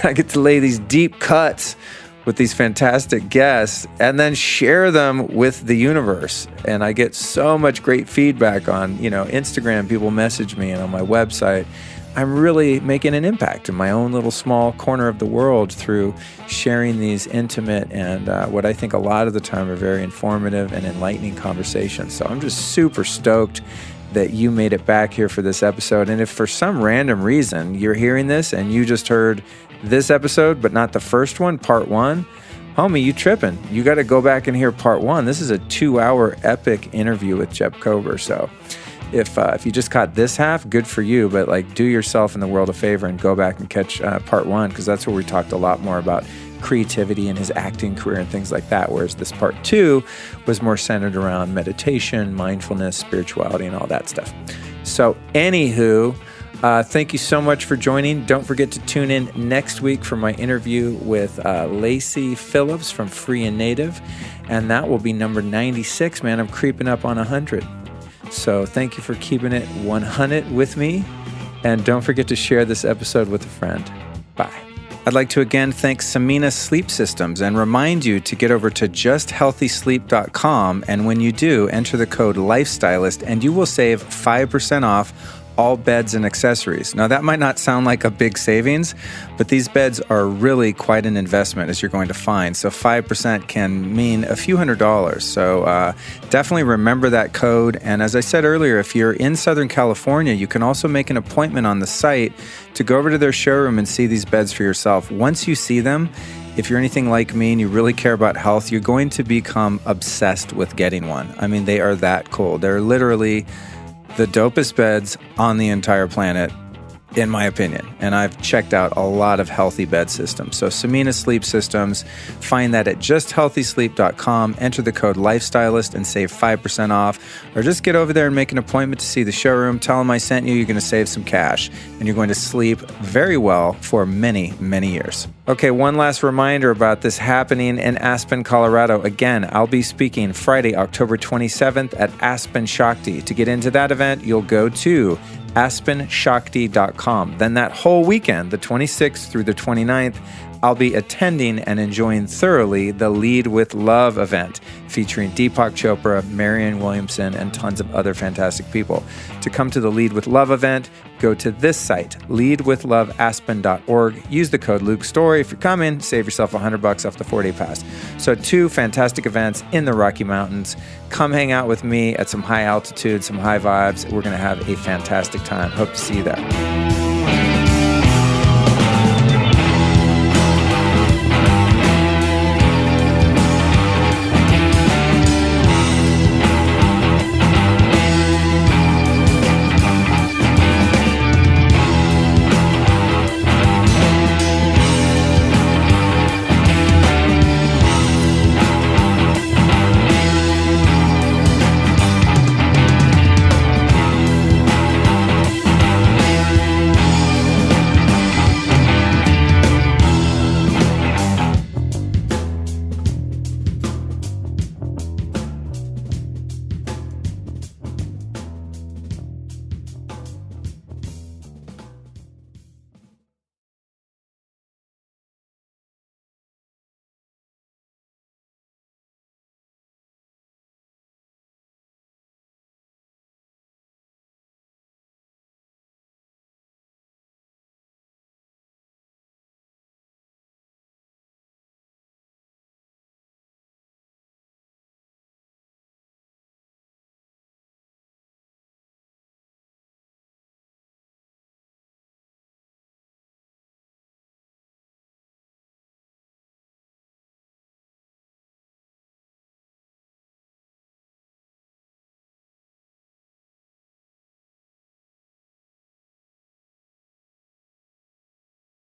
I get to lay these deep cuts with these fantastic guests and then share them with the universe. And I get so much great feedback on, Instagram. People message me, and on my website. I'm really making an impact in my own little small corner of the world through sharing these intimate and what I think a lot of the time are very informative and enlightening conversations. So I'm just super stoked that you made it back here for this episode. And if for some random reason you're hearing this and you just heard this episode, but not the first one, part 1, homie, you tripping. You got to go back and hear part 1. This is a 2-hour epic interview with Jeff Kober. So if you just caught this half, good for you, but do yourself and the world a favor and go back and catch part 1, because that's where we talked a lot more about creativity and his acting career and things like that, whereas this part 2 was more centered around meditation, mindfulness, spirituality, and all that stuff. So anywho, thank you so much for joining. Don't forget to tune in next week for my interview with Lacey Phillips from Free and Native, and that will be number 96, man. I'm creeping up on 100. So thank you for keeping it 100 with me. And don't forget to share this episode with a friend. Bye. I'd like to again thank Samina Sleep Systems and remind you to get over to justhealthysleep.com. And when you do, enter the code LIFESTYLIST and you will save 5% off all beds and accessories. Now, that might not sound like a big savings, but these beds are really quite an investment, as you're going to find. So 5% can mean a few $100s. So definitely remember that code. And as I said earlier, if you're in Southern California, you can also make an appointment on the site to go over to their showroom and see these beds for yourself. Once you see them, if you're anything like me and you really care about health, you're going to become obsessed with getting one. I mean, they are that cool. They're literally the dopest beds on the entire planet, in my opinion. And I've checked out a lot of healthy bed systems. So Samina Sleep Systems, find that at justhealthysleep.com, enter the code LIFESTYLIST and save 5% off. Or just get over there and make an appointment to see the showroom. Tell them I sent you. You're going to save some cash. And you're going to sleep very well for many, many years. Okay, one last reminder about this happening in Aspen, Colorado. Again, I'll be speaking Friday, October 27th at Aspen Shakti. To get into that event, you'll go to aspenshakti.com. Then that whole weekend, the 26th through the 29th, I'll be attending and enjoying thoroughly the Lead with Love event featuring Deepak Chopra, Marianne Williamson, and tons of other fantastic people. To come to the Lead with Love event, go to this site, leadwithloveaspen.org. Use the code Luke Storey. If you're coming, save yourself $100 off the 4-day pass. So 2 fantastic events in the Rocky Mountains. Come hang out with me at some high altitude, some high vibes. We're going to have a fantastic time. Hope to see you there.